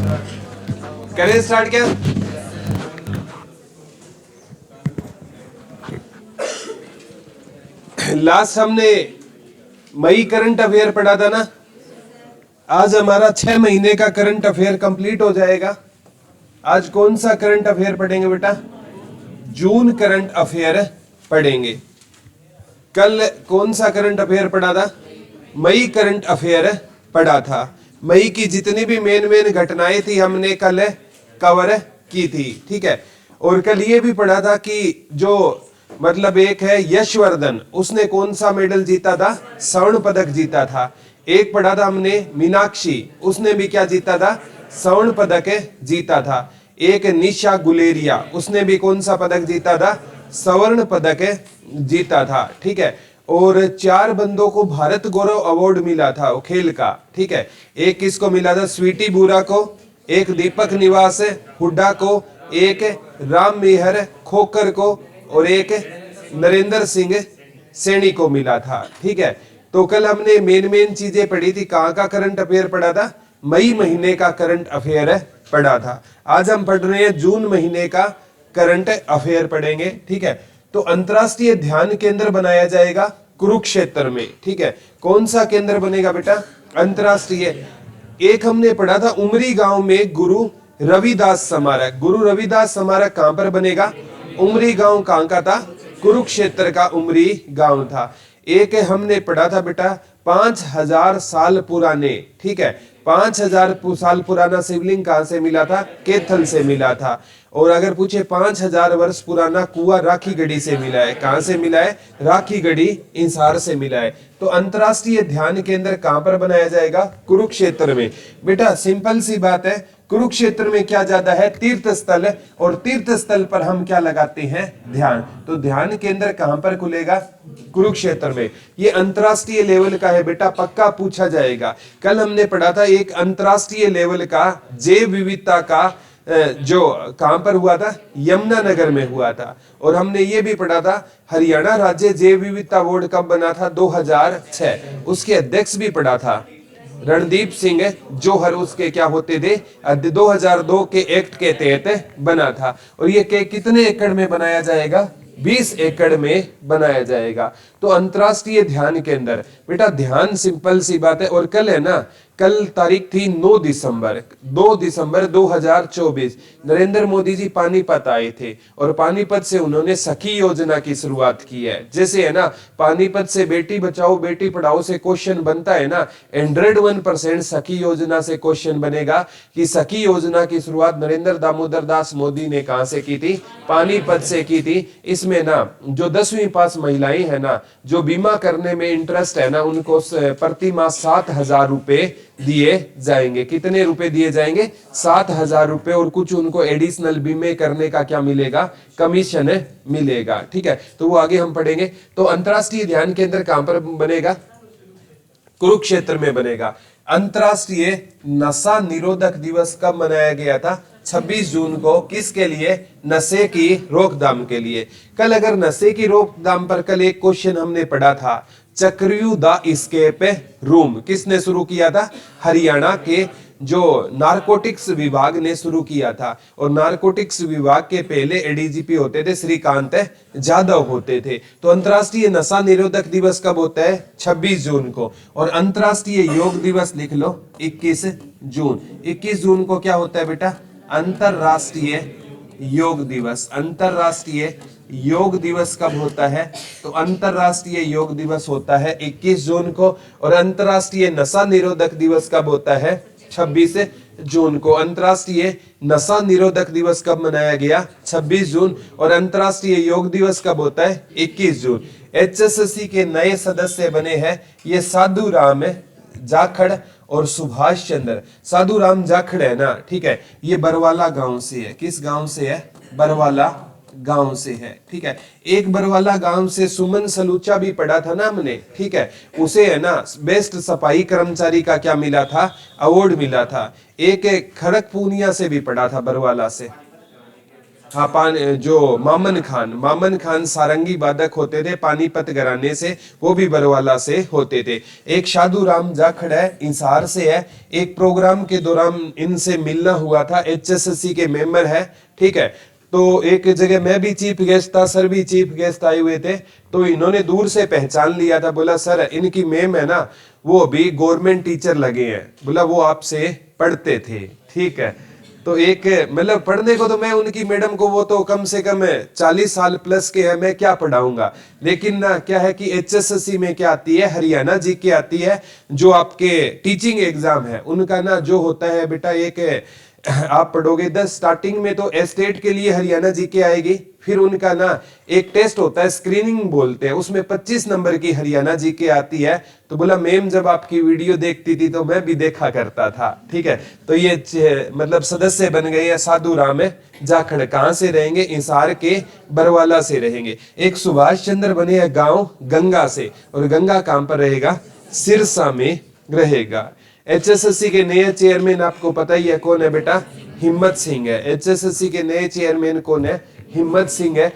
करें स्टार्ट क्या? लास्ट हमने मई करंट अफेयर पढ़ा था ना। आज हमारा 6 महीने का करंट अफेयर कंप्लीट हो जाएगा। आज कौन सा करंट अफेयर पढ़ेंगे बेटा? जून करंट अफेयर पढ़ेंगे। कल कौन सा करंट अफेयर पढ़ा था? मई करंट अफेयर पढ़ा था। मई की जितनी भी मेन घटनाएं थी हमने कल कवर की थी, ठीक है। और कल ये भी पढ़ा था कि जो मतलब एक है यशवर्धन, उसने कौन सा मेडल जीता था? स्वर्ण पदक जीता था। एक पढ़ा था हमने मीनाक्षी, उसने भी क्या जीता था? स्वर्ण पदक जीता था। एक निशा गुलेरिया, उसने भी कौन सा पदक जीता था? स्वर्ण पदक जीता था, ठीक है। और 4 बंदों को भारत गौरव अवार्ड मिला था वो खेल का, ठीक है। एक किसको मिला था? स्वीटी बुरा को, एक दीपक निवास हुड्डा को, एक राम मेहर खोकर को और एक नरेंद्र सिंह सैनी को मिला था, ठीक है। तो कल हमने मेन चीजें पढ़ी थी। कहाँ का करंट अफेयर पढ़ा था? मई महीने का करंट अफेयर पढ़ा था। आज हम पढ़ रहे हैं जून महीने का करंट अफेयर पढ़ेंगे, ठीक है। तो अंतरराष्ट्रीय ध्यान केंद्र बनाया जाएगा कुरुक्षेत्र में, ठीक है। कौन सा केंद्र बनेगा बेटा? अंतरराष्ट्रीय। एक हमने पढ़ा था उमरी गांव में गुरु रविदास स्मारक। गुरु रविदास स्मारक कहां पर बनेगा? उमरी गांव कहां का था? कुरुक्षेत्र का उमरी गांव था। एक हमने पढ़ा था बेटा 5000 साल पुराने, ठीक है। 5000 साल पुराना शिवलिंग कहां से मिला था? कैथल से मिला था। और अगर पूछे 5000 वर्ष पुराना कुआं राखीगढ़ी से मिला है। कहां से मिला है? राखीगढ़ी इंसार से मिला है। तो अंतरराष्ट्रीय ध्यान केंद्र कहां पर बनाया जाएगा? कुरुक्षेत्र में। बेटा सिंपल सी बात है, कुरुक्षेत्र में क्या ज्यादा है? तीर्थ स्थल। और तीर्थ स्थल पर हम क्या लगाते हैं? ध्यान। तो ध्यान केंद्र कहां पर खुलेगा? कुरुक्षेत्र में। ये अंतरराष्ट्रीय लेवल का है बेटा, पक्का पूछा जाएगा। कल हमने पढ़ा था एक अंतरराष्ट्रीय लेवल का जैव विविधता का जो कहां पर हुआ था? यमुनानगर में हुआ था। और हमने ये भी पढ़ा था हरियाणा राज्य जैव विविधता बोर्ड कब बना था? 2006। उसके अध्यक्ष भी पढ़ा था रणदीप सिंह जौहर, उसके क्या होते थे? 2002 के एक्ट के तहत बना था। और ये कितने एकड़ में बनाया जाएगा? 20 एकड़ में बनाया जाएगा। तो अंतरराष्ट्रीय ध्यान केंद्र बेटा, ध्यान सिंपल सी बात है। और कल है ना, कल तारीख थी 2 दिसंबर 2024। नरेंद्र मोदी जी पानीपत आए थे और पानीपत से उन्होंने सखी योजना की शुरुआत की है। जैसे है ना, पानीपत से बेटी बचाओ बेटी पढ़ाओ से क्वेश्चन बनता है ना, 101% सखी योजना से क्वेश्चन बनेगा कि सखी योजना की शुरुआत नरेंद्र दामोदर दास मोदी ने कहां से की थी? पानीपत से की थी। इसमें ना जो 10वीं पास महिलाएं है ना, जो बीमा करने में इंटरेस्ट है ना, उनको प्रति माह 7000 रुपए दिए जाएंगे। कितने रुपए दिए जाएंगे? 7000 रुपए। और कुछ उनको एडिशनल बीमे करने का क्या मिलेगा? कमीशन मिलेगा, ठीक है। तो वो आगे हम पढ़ेंगे। तो अंतरराष्ट्रीय ध्यान केंद्र कहां पर बनेगा? कुरुक्षेत्र में बनेगा। अंतरराष्ट्रीय नशा निरोधक दिवस कब मनाया गया था? 26 जून को। किसके लिए? नशे की रोकथाम के लिए। कल अगर नशे की रोकथाम पर कल एक क्वेश्चन हमने पढ़ा था, चक्रव्यूह द एस्केप रूम किसने शुरू किया था? हरियाणा के जो नारकोटिक्स विभाग ने शुरू किया था। और नारकोटिक्स विभाग के पहले एडीजीपी होते थे श्रीकांत जाधव होते थे। तो अंतरराष्ट्रीय नशा निरोधक दिवस कब होता है? 26 जून को। और अंतरराष्ट्रीय योग दिवस लिख लो 21 जून। 21 जून को क्या होता है बेटा? अंतरराष्ट्रीय योग दिवस। अंतरराष्ट्रीय योग दिवस कब होता है? तो अंतरराष्ट्रीय योग दिवस होता है 21 जून को। और अंतरराष्ट्रीय नशा निरोधक दिवस कब होता है? 26 जून को। अंतरराष्ट्रीय नशा निरोधक दिवस कब मनाया गया? 26 जून। और अंतरराष्ट्रीय योग दिवस कब होता है? 21 जून। एचएसएससी के नए सदस्य बने हैं ये साधु राम जाखड़ और सुभाष चंद्र। साधु राम जाखड़ है ना, ठीक है, ये बरवाला गांव से है। किस गांव से है? बरवाला गांव से है, ठीक है। एक बरवाला गांव से सुमन सलूचा भी पढ़ा था ना हमने, ठीक है। उसे है ना बेस्ट सफाई कर्मचारी का क्या मिला था? अवार्ड मिला था। एक खड़क पूनिया से भी पढ़ा था, बरवाला से। हाँ जो मामन खान सारंगी वादक होते थे पानीपत घराने से, वो भी बरवाला से होते थे। एक साधु राम जाखड़ है, इंसार से है। एक प्रोग्राम के दौरान इनसे मिलना हुआ था, HSSC के मेंबर है, ठीक है। तो एक जगह मैं भी चीफ गेस्ट था, सर भी चीफ गेस्ट आए हुए थे, तो इन्होंने दूर से पहचान लिया था। बोला सर इनकी मैम है ना, वो अभी गवर्नमेंट टीचर लगे हैं, बोला वो आपसे पढ़ते थे, ठीक है। तो एक मतलब पढ़ने को तो मैं उनकी मैडम को, वो तो कम से कम 40 साल प्लस के है, मैं क्या पढ़ाऊंगा। लेकिन ना क्या है कि HSSC में क्या आती है, हरियाणा जी के आती है, जो आपके टीचिंग एग्जाम है उनका ना जो होता है बेटा, एक आप पढ़ोगे 10 स्टार्टिंग में तो एस्टेट के लिए हरियाणा जी के आएगी, फिर उनका ना एक टेस्ट होता है, स्क्रीनिंग बोलते हैं, उसमें 25 नंबर की हरियाणा जी के आती है। तो बोला मैम जब आपकी वीडियो देखती थी तो मैं भी देखा करता था, ठीक है। तो ये मतलब सदस्य बन गए हैं साधु राम जाखड़। कहां से रहेंगे, इंसार के बरवाला से रहेंगे। एक सुभाष चंद्र बने हैं गांव गंगा से, और गंगा कहां पर रहेगा, सिरसा में रहेगा। HSSC के नए चेयरमैन आपको पता ही है कौन है बेटा, हिम्मत सिंह है। HSSC के नए चेयरमैन कौन है, हिम्मत सिंह है।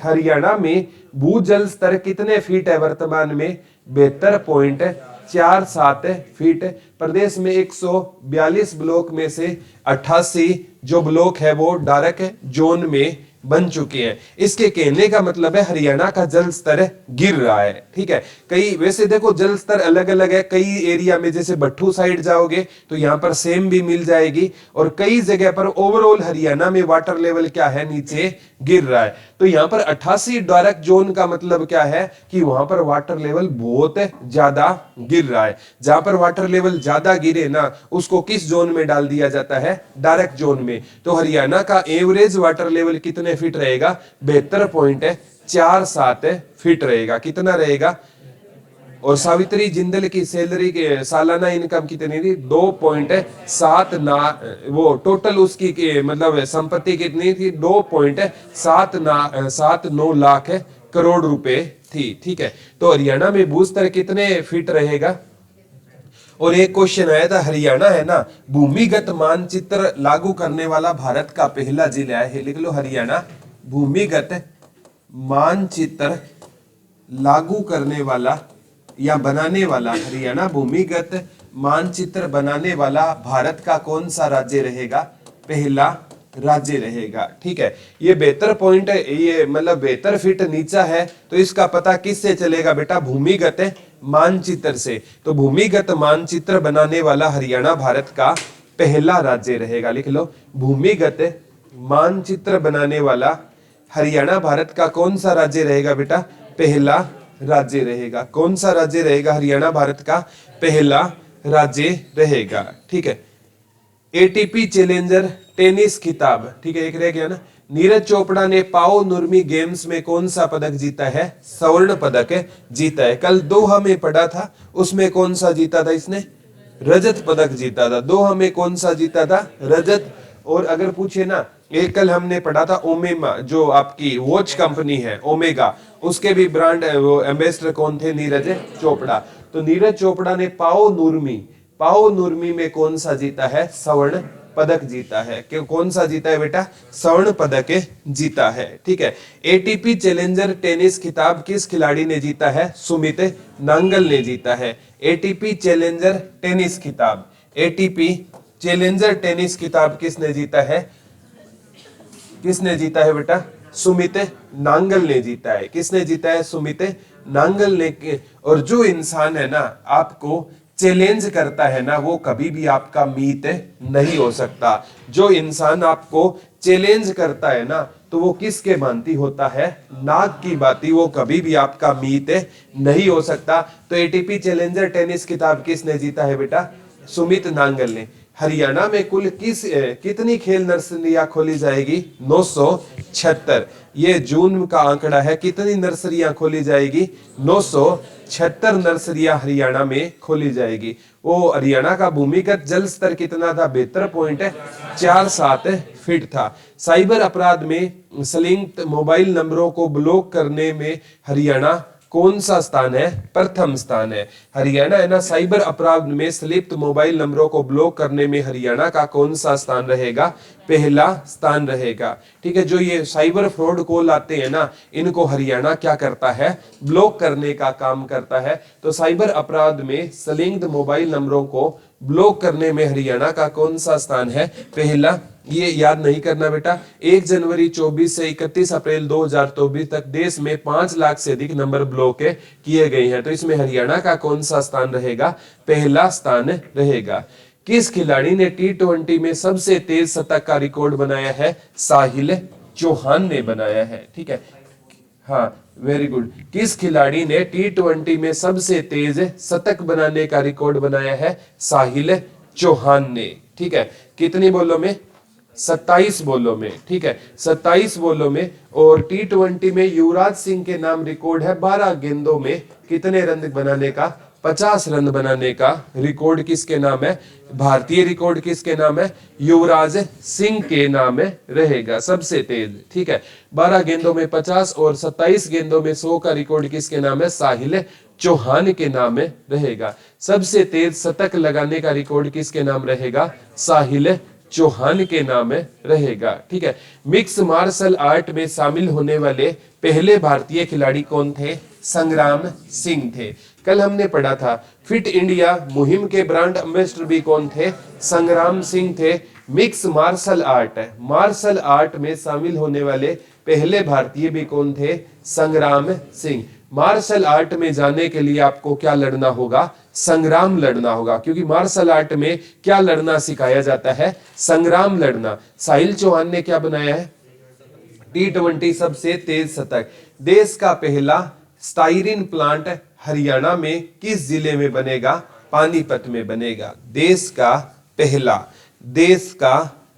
हरियाणा में भूजल स्तर कितने फीट है वर्तमान में, 72.47 फीट। प्रदेश में 142 ब्लॉक में से 88 जो ब्लॉक है वो डार्क जोन में बन चुके हैं। इसके कहने का मतलब है हरियाणा का जल स्तर गिर रहा है, ठीक है। कई वैसे देखो जल स्तर अलग अलग है, कई एरिया में जैसे भट्टू साइड जाओगे तो यहाँ पर सेम भी मिल जाएगी, और कई जगह पर ओवरऑल हरियाणा में वाटर लेवल क्या है, नीचे गिर रहा है। तो यहाँ पर 88 डायरेक्ट जोन का मतलब क्या है कि वहां पर वाटर लेवल बहुत ज्यादा गिर रहा है। जहां पर वाटर लेवल ज्यादा गिरे ना, उसको किस जोन में डाल दिया जाता है, डायरेक्ट जोन में। तो हरियाणा का एवरेज वाटर लेवल कितने फीट रहेगा, 72.47 फीट रहेगा। कितना रहेगा, और सावित्री जिंदल की सैलरी के सालाना इनकम कितनी थी, 2.7 वो टोटल उसकी मतलब संपत्ति कितनी थी, 2.79 लाख करोड़ रुपए थी, ठीक है। तो हरियाणा में भूस्तर कितने फीट रहेगा। और एक क्वेश्चन आया था, हरियाणा है ना भूमिगत मानचित्र लागू करने वाला भारत का पहला जिला है, लिख लो हरियाणा भूमिगत मानचित्र लागू करने वाला या बनाने वाला, हरियाणा भूमिगत मानचित्र बनाने वाला भारत का कौन सा राज्य रहेगा, पहला राज्य रहेगा, ठीक है। ये 72 पॉइंट है, ये मतलब 72 फीट नीचा है, तो इसका पता किससे चलेगा बेटा, भूमिगत मानचित्र से। तो भूमिगत मानचित्र बनाने वाला हरियाणा भारत का पहला राज्य रहेगा, लिख लो भूमिगत मानचित्र बनाने वाला हरियाणा भारत का कौन सा राज्य रहेगा बेटा, पहला राज्य रहेगा। कौन सा राज्य रहेगा, हरियाणा भारत का पहला राज्य रहेगा, ठीक है। ATP चैलेंजर टेनिस खिताब, ठीक है, एक रह गया ना। नीरज चोपड़ा ने पाओ नुर्मी गेम्स में कौन सा पदक जीता है, स्वर्ण पदक जीता है। कल दोहा में पढ़ा था, उसमें कौन सा जीता था इसने, रजत पदक जीता था। दोहा में कौन सा जीता था, रजत। और अगर पूछे ना, एक कल हमने पढ़ा था ओमेमा, जो आपकी वॉच कंपनी है ओमेगा, उसके भी ब्रांड वो एम्बेसडर कौन थे, नीरज चोपड़ा। तो नीरज चोपड़ा ने पाओ नुर्मी में कौन सा जीता है, स्वर्ण पदक जीता है। क्यों, कौन सा जीता है बेटा, स्वर्ण पदक जीता है, ठीक है। ATP चैलेंजर टेनिस खिताब किस खिलाड़ी ने जीता है, सुमित नांगल ने जीता है। ATP चैलेंजर टेनिस खिताब, ATP चैलेंजर टेनिस खिताब किसने जीता है, किसने जीता है बेटा, सुमित नांगल ने जीता है। किसने जीता है, सुमित नांगल ने। और जो इंसान है ना आपको चैलेंज करता है ना, वो कभी भी आपका मीत नहीं हो सकता। जो इंसान आपको चैलेंज करता है ना, तो वो किसके भांति होता है, नाग की भांति, वो कभी भी आपका मीत नहीं हो सकता। तो ATP चैलेंजर टेनिस खिताब किसने जीता है बेटा, सुमित नांगल ने। हरियाणा में कुल कितनी खेल नर्सरियां खोली जाएगी, 976। ये जून का आंकड़ा है, कितनी नर्सरियां खोली जाएगी, 976 नर्सरियां हरियाणा में खोली जाएगी। वो हरियाणा का भूमिगत जल स्तर कितना था, 72.47 फीट था। साइबर अपराध में संलिप्त मोबाइल नंबरों को ब्लॉक करने में हरियाणा कौन सा स्थान है? प्रथम स्थान है। हरियाणा है ना, साइबर अपराध में संलिप्त मोबाइल नंबरों को ब्लॉक करने में हरियाणा का कौन सा स्थान रहेगा? पहला स्थान रहेगा। ठीक है, जो ये साइबर फ्रॉड कॉल आते हैं ना, इनको हरियाणा क्या करता है? ब्लॉक करने का काम करता है। तो साइबर अपराध में संलिप्त मोबाइल नंबरों को ब्लॉक करने में हरियाणा का कौन सा स्थान है? पहला। ये याद नहीं करना बेटा। 1 जनवरी 24 से 31 अप्रैल 2024 तक देश में 5 लाख से अधिक नंबर ब्लॉक किए गए हैं। तो इसमें हरियाणा का कौन सा स्थान रहेगा? पहला स्थान रहेगा। किस खिलाड़ी ने T20 में सबसे तेज शतक का रिकॉर्ड बनाया है? साहिल चौहान ने बनाया है। ठीक है, हाँ वेरी गुड। किस खिलाड़ी ने T20 में सबसे तेज शतक बनाने का रिकॉर्ड बनाया है? साहिल चौहान ने। ठीक है, कितनी बॉलों में? 27 बॉलों में। ठीक है, 27 बॉलों में। और T20 में युवराज सिंह के नाम रिकॉर्ड है 12 गेंदों में कितने रन बनाने का? 50 रन बनाने का रिकॉर्ड किसके नाम है? भारतीय रिकॉर्ड किसके नाम है? युवराज सिंह के नाम है रहेगा सबसे तेज। ठीक है, 12 गेंदों में 50 और 27 गेंदों में 100 का रिकॉर्ड किसके नाम है? साहिल चौहान के नाम में रहेगा। सबसे तेज शतक लगाने का रिकॉर्ड किसके नाम रहेगा? साहिल चौहान के नाम में रहेगा। ठीक है, मिक्स मार्शल आर्ट में शामिल होने वाले पहले भारतीय खिलाड़ी कौन थे? संग्राम सिंह थे। कल हमने पढ़ा था फिट इंडिया मुहिम के ब्रांड एम्बेसडर भी कौन थे? संग्राम सिंह थे। मिक्स मार्शल आर्ट में शामिल होने वाले पहले भारतीय भी कौन थे? संग्राम सिंह। मार्शल आर्ट में जाने के लिए आपको क्या लड़ना होगा? संग्राम लड़ना होगा, क्योंकि मार्शल आर्ट में क्या लड़ना सिखाया जाता है? संग्राम लड़ना। साहिल चौहान ने क्या बनाया है? T20 सबसे तेज शतक। देश का पहला स्टाइरिन प्लांट हरियाणा में किस जिले में बनेगा? पानीपत में बनेगा। देश का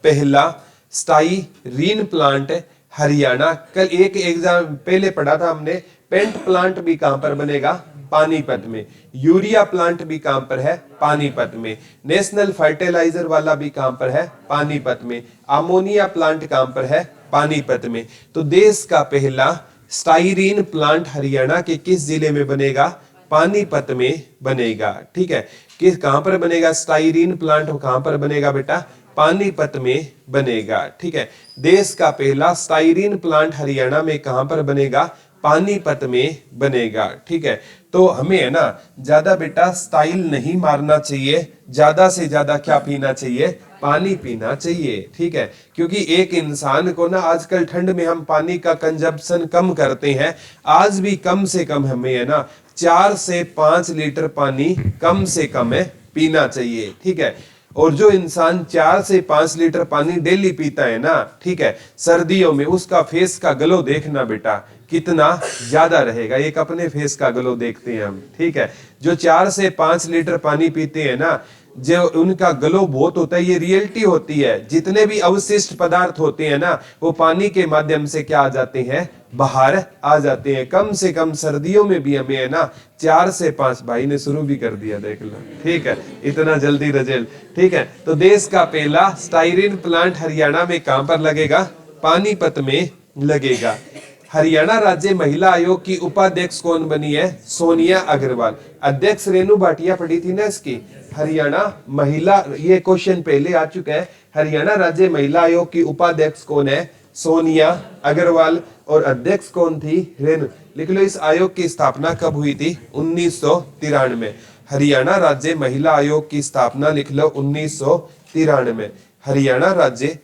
पहला स्टाइरिन प्लांट हरियाणा। कल एक एग्जाम पहले पढ़ा था हमने, पेंट प्लांट भी कहां पर बनेगा? पानीपत में। यूरिया प्लांट भी कहां पर है? पानीपत में। नेशनल फर्टिलाइजर वाला भी कहां पर है? पानीपत में। अमोनिया प्लांट कहां पर है? पानीपत में। तो देश का पहला स्टाइरीन प्लांट हरियाणा के किस जिले में बनेगा? पानीपत में बनेगा। ठीक है, किस कहां पर बनेगा? स्टाइरीन प्लांट कहां पर बनेगा बेटा? पानीपत में बनेगा। ठीक है, देश का पहला स्टाइरीन प्लांट हरियाणा में कहां पर बनेगा? पानीपत में बनेगा। ठीक है, तो हमें है ना ज्यादा बेटा स्टाइल नहीं मारना चाहिए, ज्यादा से ज्यादा क्या पीना चाहिए? पानी पीना चाहिए। ठीक है, क्योंकि एक इंसान को ना आजकल ठंड में हम पानी का कंजप्शन कम करते हैं। आज भी कम से कम हमें है ना 4 से 5 लीटर पानी कम से कम है पीना चाहिए। ठीक है, और जो इंसान 4 से 5 लीटर पानी डेली पीता है ना, ठीक है, सर्दियों में उसका फेस का ग्लो देखना बेटा कितना ज्यादा रहेगा। एक अपने फेस का ग्लो देखते हैं हम। ठीक है, जो 4 से 5 लीटर पानी पीते हैं ना, जो उनका ग्लो बहुत होता है, ये रियलिटी होती है। जितने भी अवशिष्ट पदार्थ होते हैं ना, वो पानी के माध्यम से क्या आ जाते हैं? बाहर आ जाते हैं। कम से कम सर्दियों में भी हमें है ना 4 से 5, भाई ने शुरू भी कर दिया देख लो। ठीक है, इतना जल्दी रिजल्ट। ठीक है, तो देश का पहला स्टाइरिन प्लांट हरियाणा में कहां पर लगेगा? पानीपत में लगेगा। हरियाणा राज्य महिला आयोग की उपाध्यक्ष कौन बनी है? सोनिया अग्रवाल। अध्यक्ष रेणु भाटिया पढ़ी थी ना इसकी। हरियाणा महिला, ये क्वेश्चन पहले आ चुका है। हरियाणा राज्य महिला आयोग की उपाध्यक्ष कौन है? सोनिया अग्रवाल। और अध्यक्ष कौन थी? रेणु। लिख लो इस आयोग की स्थापना कब हुई थी? 1993। हरियाणा राज्य महिला आयोग की स्थापना लिख लो 1993। हरियाणा राज्य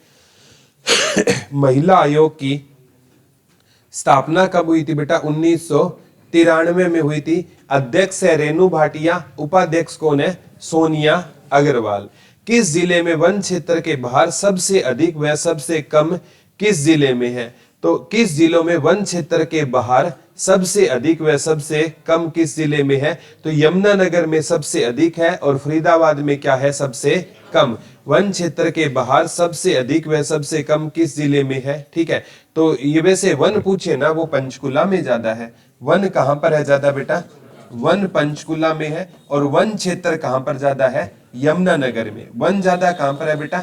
महिला आयोग की स्थापना कब हुई थी बेटा? 1993 में हुई थी। अध्यक्ष है रेणु भाटिया, उपाध्यक्ष कौन है? सोनिया अग्रवाल। किस जिले में वन क्षेत्र के बाहर सबसे अधिक व सबसे कम किस जिले में है? तो किस जिलों में वन क्षेत्र के बाहर सबसे अधिक व सबसे कम किस जिले में है? तो यमुनानगर में सबसे अधिक है और फरीदाबाद में क्या है? सबसे कम। वन क्षेत्र के बाहर सबसे अधिक व सबसे कम किस जिले में है? ठीक है, तो ये वैसे वन पूछे ना, वो पंचकुला में ज्यादा है। वन कहां पर है ज्यादा बेटा? वन पंचकुला में है। और वन क्षेत्र कहां पर ज्यादा है? यमुनानगर में। वन ज्यादा कहां पर है बेटा?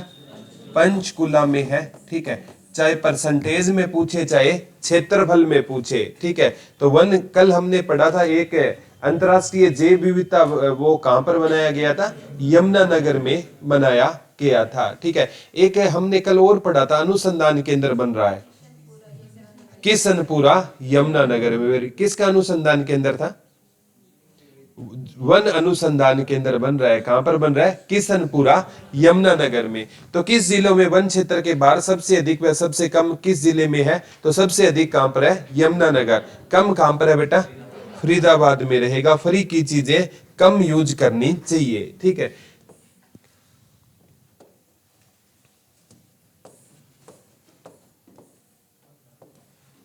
पंचकुला में है। ठीक है, चाहे परसेंटेज में पूछे चाहे क्षेत्रफल में पूछे, ठीक है। तो वन कल हमने पढ़ा था, एक अंतरराष्ट्रीय जैव विविधता वो कहां पर बनाया गया था, यमुनानगर में बनाया गया था, ठीक है। एक है हमने कल और पढ़ा था, अनुसंधान केंद्र बन रहा है किशनपुरा यमुनानगर में। किसका अनुसंधान केंद्र था? वन अनुसंधान केंद्र बन रहा है। कहां पर बन रहा है? किशनपुरा यमुनानगर में। तो किस जिलों में वन क्षेत्र के बाहर सबसे अधिक व सबसे कम किस जिले में है? तो सबसे अधिक कहां पर है? यमुनानगर। कम कहां पर है बेटा? फरीदाबाद में रहेगा। फ्री की चीजें कम यूज करनी चाहिए, ठीक है।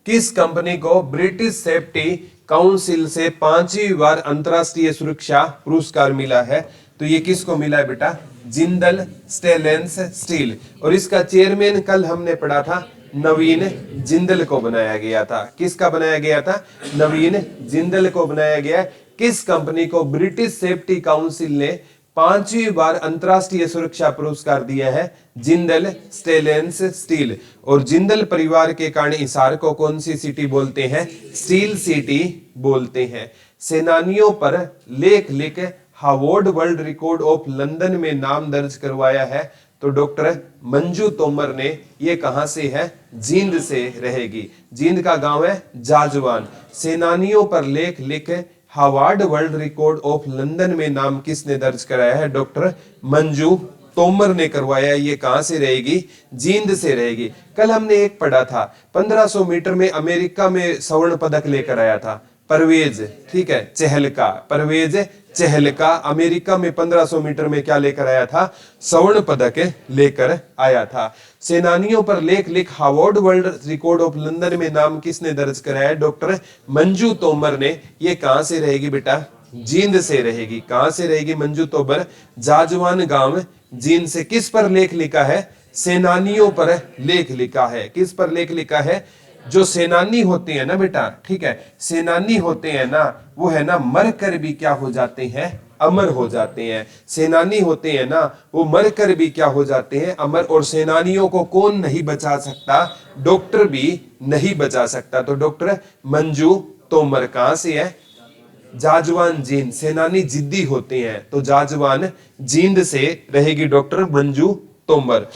किस कंपनी को ब्रिटिश सेफ्टी काउंसिल से 5वीं बार अंतरराष्ट्रीय सुरक्षा पुरस्कार मिला है? तो ये किसको मिला है बेटा? Jindal stainless steel. और इसका चेयरमैन कल हमने पढ़ा था, नवीन जिंदल को बनाया गया था। किसका बनाया गया था? नवीन जिंदल को बनाया गया। किस कंपनी को ब्रिटिश सेफ्टी काउंसिल ने 5वीं बार अंतरराष्ट्रीय सुरक्षा पुरस्कार दिया है? Jindal stainless steel. और जिंदल परिवार के कारण हिसार को कौन सी सिटी बोलते हैं? स्टील सिटी बोलते हैं। सेनानियों पर लेख लिख Harvard world record of London में नाम दर्ज करवाया है। तो डॉक्टर मंजू तोमर ने। ये कहां से है? जींद से रहेगी। जींद का गांव है जाजवान। सेनानियों पर लेख लिख Harvard world record of London में नाम किसने दर्ज कराया है? डॉक्टर मंजू तोमर ने करवाया। ये कहां से रहेगी? जींद से रहेगी। कल हमने एक पढ़ा था, 1500 मीटर में अमेरिका में स्वर्ण पदक लेकर आया था परवेज, ठीक है, चहलका। परवेज चहलका अमेरिका में 1500 मीटर में क्या लेकर आया था? स्वर्ण पदक लेकर आया था। सेनानियों पर लेख लिख Harvard world record of London में नाम किसने दर्ज कराया? डॉक्टर मंजू तोमर ने। ये कहां से रहेगी बेटा? जींद से रहेगी। कहां से रहेगी मंजू तोमर? जाजवान गांव जींद से। किस पर लेख लिखा है? सेनानियों पर लेख लिखा है। किस पर लेख लिखा है? जो सेनानी होते हैं ना बेटा, ठीक है, सेनानी होते हैं ना, वो है ना मर कर भी क्या हो जाते हैं? अमर हो जाते हैं। सेनानी होते हैं ना, वो मर कर भी क्या हो जाते हैं? अमर। और सेनानियों को कौन नहीं बचा सकता? डॉक्टर भी नहीं बचा सकता। तो डॉक्टर मंजू तोमर कहां से है? जाजवान जींद। सेनानी जिद्दी होते हैं, तो जाजवान जींद से रहेगी डॉक्टर मंजू तोमर।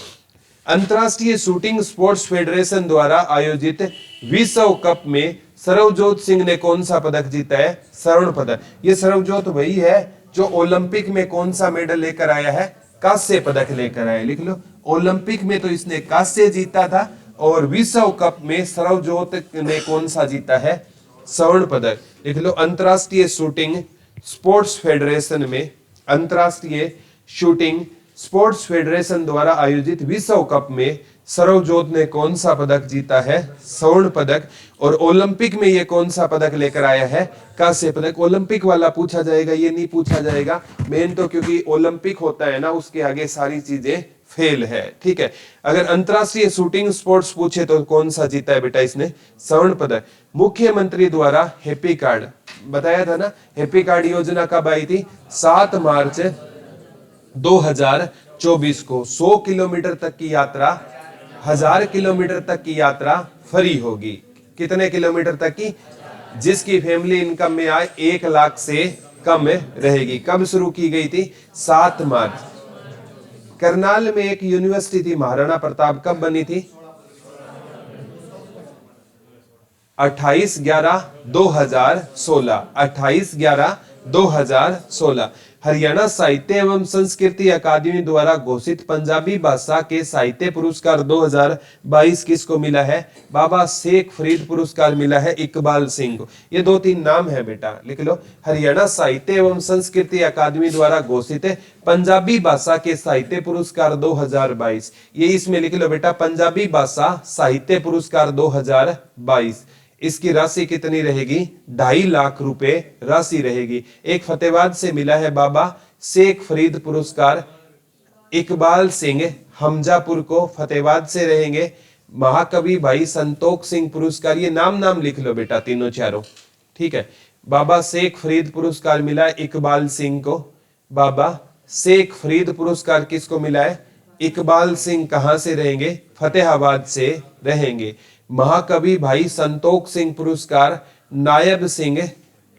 अंतरराष्ट्रीय शूटिंग स्पोर्ट्स फेडरेशन द्वारा आयोजित विश्व कप में सरवजोत सिंह ने कौन सा पदक जीता है? स्वर्ण पदक। ये सरवजोत वही है जो ओलंपिक में कौन सा मेडल लेकर आया है? कांस्य पदक लेकर आया। लिख लो, ओलंपिक में तो इसने कांस्य जीता था, और विश्व कप में सरवजोत ने कौन सा जीता है? स्वर्ण पदक। लिख लो, अंतरराष्ट्रीय शूटिंग स्पोर्ट्स फेडरेशन में, अंतरराष्ट्रीय शूटिंग स्पोर्ट्स फेडरेशन द्वारा आयोजित विश्व कप में सरवजोत ने कौन सा पदक जीता है? स्वर्ण पदक। और ओलंपिक में ये कौन सा पदक लेकर आया है? कांस्य पदक। ओलंपिक वाला पूछा जाएगा, ये नहीं पूछा जाएगा मेन तो, क्योंकि ओलंपिक होता है ना, उसके आगे सारी चीजें फेल है, ठीक है। अगर अंतरराष्ट्रीय शूटिंग स्पोर्ट्स पूछे तो कौन सा जीता है बेटा इसने? स्वर्ण पदक। मुख्यमंत्री द्वारा हैप्पी कार्ड बताया था ना, हैप्पी कार्ड योजना कब आई थी? 7 मार्च 2024 को। 100 किलोमीटर तक की यात्रा, 1000 किलोमीटर तक की यात्रा फ्री होगी। कितने किलोमीटर तक की? जिसकी फैमिली इनकम में आए 1 लाख से कम रहेगी। कब शुरू की गई थी? 7 मार्च। करनाल में एक यूनिवर्सिटी थी, महाराणा प्रताप, कब बनी थी? 28/11/2016। 28/11/2016। हरियाणा साहित्य एवं संस्कृति अकादमी द्वारा घोषित पंजाबी भाषा के साहित्य पुरस्कार 2022 किसको मिला है? बाबा शेख फरीद पुरस्कार मिला है इकबाल सिंह को। ये 2-3 नाम है बेटा, लिख लो। हरियाणा साहित्य एवं संस्कृति अकादमी द्वारा घोषित पंजाबी भाषा के साहित्य पुरस्कार 2022। ये इसमें लिख लो बेटा, पंजाबी भाषा साहित्य पुरस्कार 2022। इसकी राशि कितनी रहेगी? 2.5 लाख रुपए राशि रहेगी। एक फतेहाबाद से मिला है बाबा शेख फरीद पुरस्कार। इकबाल सिंह हमजापुर को फतेहाबाद से रहेंगे। महाकवि भाई संतोख सिंह पुरस्कार, ये नाम लिख लो बेटा, तीनों चारों, ठीक है। बाबा शेख फरीद पुरस्कार मिला है इकबाल सिंह को। बाबा शेख फरीद पुरस्कार किसको मिला है? इकबाल सिंह कहां से रहेंगे? फतेहाबाद से रहेंगे। महाकवि भाई संतोख सिंह पुरस्कार नायब सिंह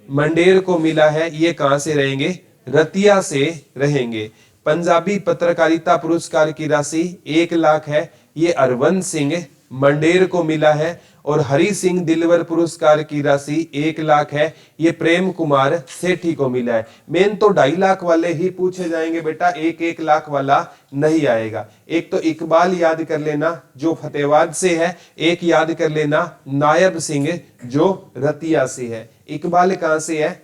मंडेर को मिला है, ये कहां से रहेंगे? रतिया से रहेंगे। पंजाबी पत्रकारिता पुरस्कार की राशि 1 लाख है, ये अरविंद सिंह मंडेर को मिला है। और हरि सिंह दिलवर पुरस्कार की राशि 1 लाख है, ये प्रेम कुमार सेठी को मिला है। मेन तो 2.5 लाख वाले ही पूछे जाएंगे बेटा, 1-1 लाख वाला नहीं आएगा। एक तो इकबाल याद कर लेना जो फतेहाबाद से है, एक याद कर लेना नायब सिंह जो रतिया से है। इकबाल कहां से है?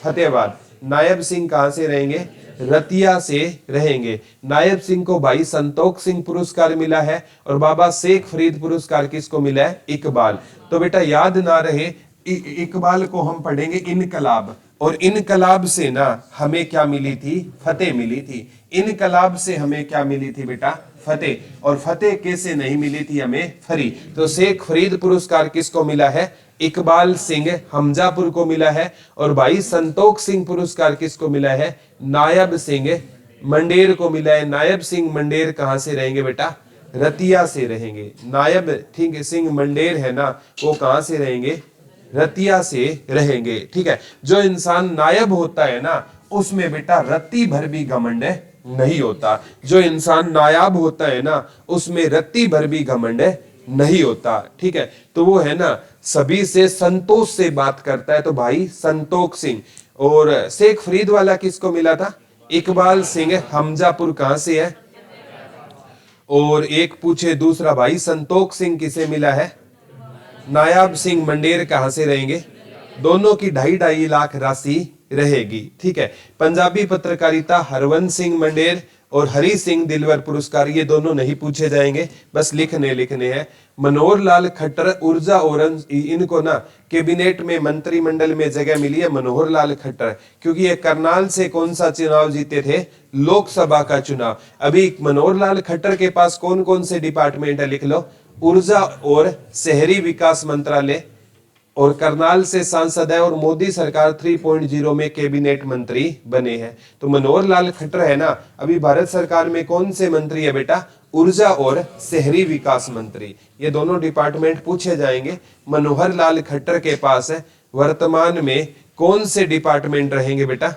फतेहाबाद। नायब सिंह कहां से रहेंगे? रतिया से रहेंगे। नायब सिंह को भाई संतोख सिंह पुरस्कार मिला है और बाबा शेख फरीद पुरस्कार किसको मिला है? इकबाल। तो बेटा याद ना रहे, इकबाल को हम पढ़ेंगे इनकलाब, और इनकलाब से ना हमें क्या मिली थी? फतेह मिली थी। इनकलाब से हमें क्या मिली थी बेटा? फतेह। और फतेह कैसे नहीं मिली थी हमें? फरी। तो शेख फरीद पुरस्कार किसको मिला है? इकबाल सिंह हमजापुर को मिला है। और भाई संतोख सिंह पुरस्कार किसको मिला है? नायब सिंह मंडेर को मिला है। नायब सिंह मंडेर कहां से रहेंगे बेटा? रतिया से रहेंगे। नायब ठीक सिंह मंडेर है ना, वो कहां से रहेंगे? रतिया से रहेंगे। ठीक है। जो इंसान नायब होता है ना, उसमें बेटा रत्ती भर भी घमंड नहीं होता। जो इंसान नायाब होता है ना, उसमें रत्ती भर भी घमंड नहीं होता। ठीक है। तो वो है ना सभी से संतोष से बात करता है, तो भाई संतोख सिंह। और शेख फरीद वाला किसको मिला था? इकबाल सिंह हमजापुर कहां से है? और एक पूछे दूसरा, भाई संतोख सिंह किसे मिला है? नायाब सिंह मंडेर कहां से रहेंगे? दोनों की 2.5 लाख राशि रहेगी। ठीक है। पंजाबी पत्रकारिता हरवंश सिंह मंडेर और हरि सिंह दिलवर पुरस्कार, ये दोनों नहीं पूछे जाएंगे, बस लिखने हैं। मनोहर लाल खट्टर ऊर्जा और इनको ना कैबिनेट में मंत्रिमंडल में जगह मिली है मनोहर लाल खट्टर, क्योंकि ये करनाल से कौन सा चुनाव जीते थे? लोकसभा का चुनाव। अभी मनोहर लाल खट्टर के पास कौन कौन से डिपार्टमेंट है? लिख लो, ऊर्जा और शहरी विकास मंत्रालय, और करनाल से सांसद है, और मोदी सरकार 3.0 में कैबिनेट मंत्री बने हैं। तो मनोहर लाल खट्टर है ना, अभी भारत सरकार में कौन से मंत्री है बेटा? ऊर्जा और शहरी विकास मंत्री। ये दोनों डिपार्टमेंट पूछे जाएंगे। मनोहर लाल खट्टर के पास है वर्तमान में कौन से डिपार्टमेंट रहेंगे बेटा?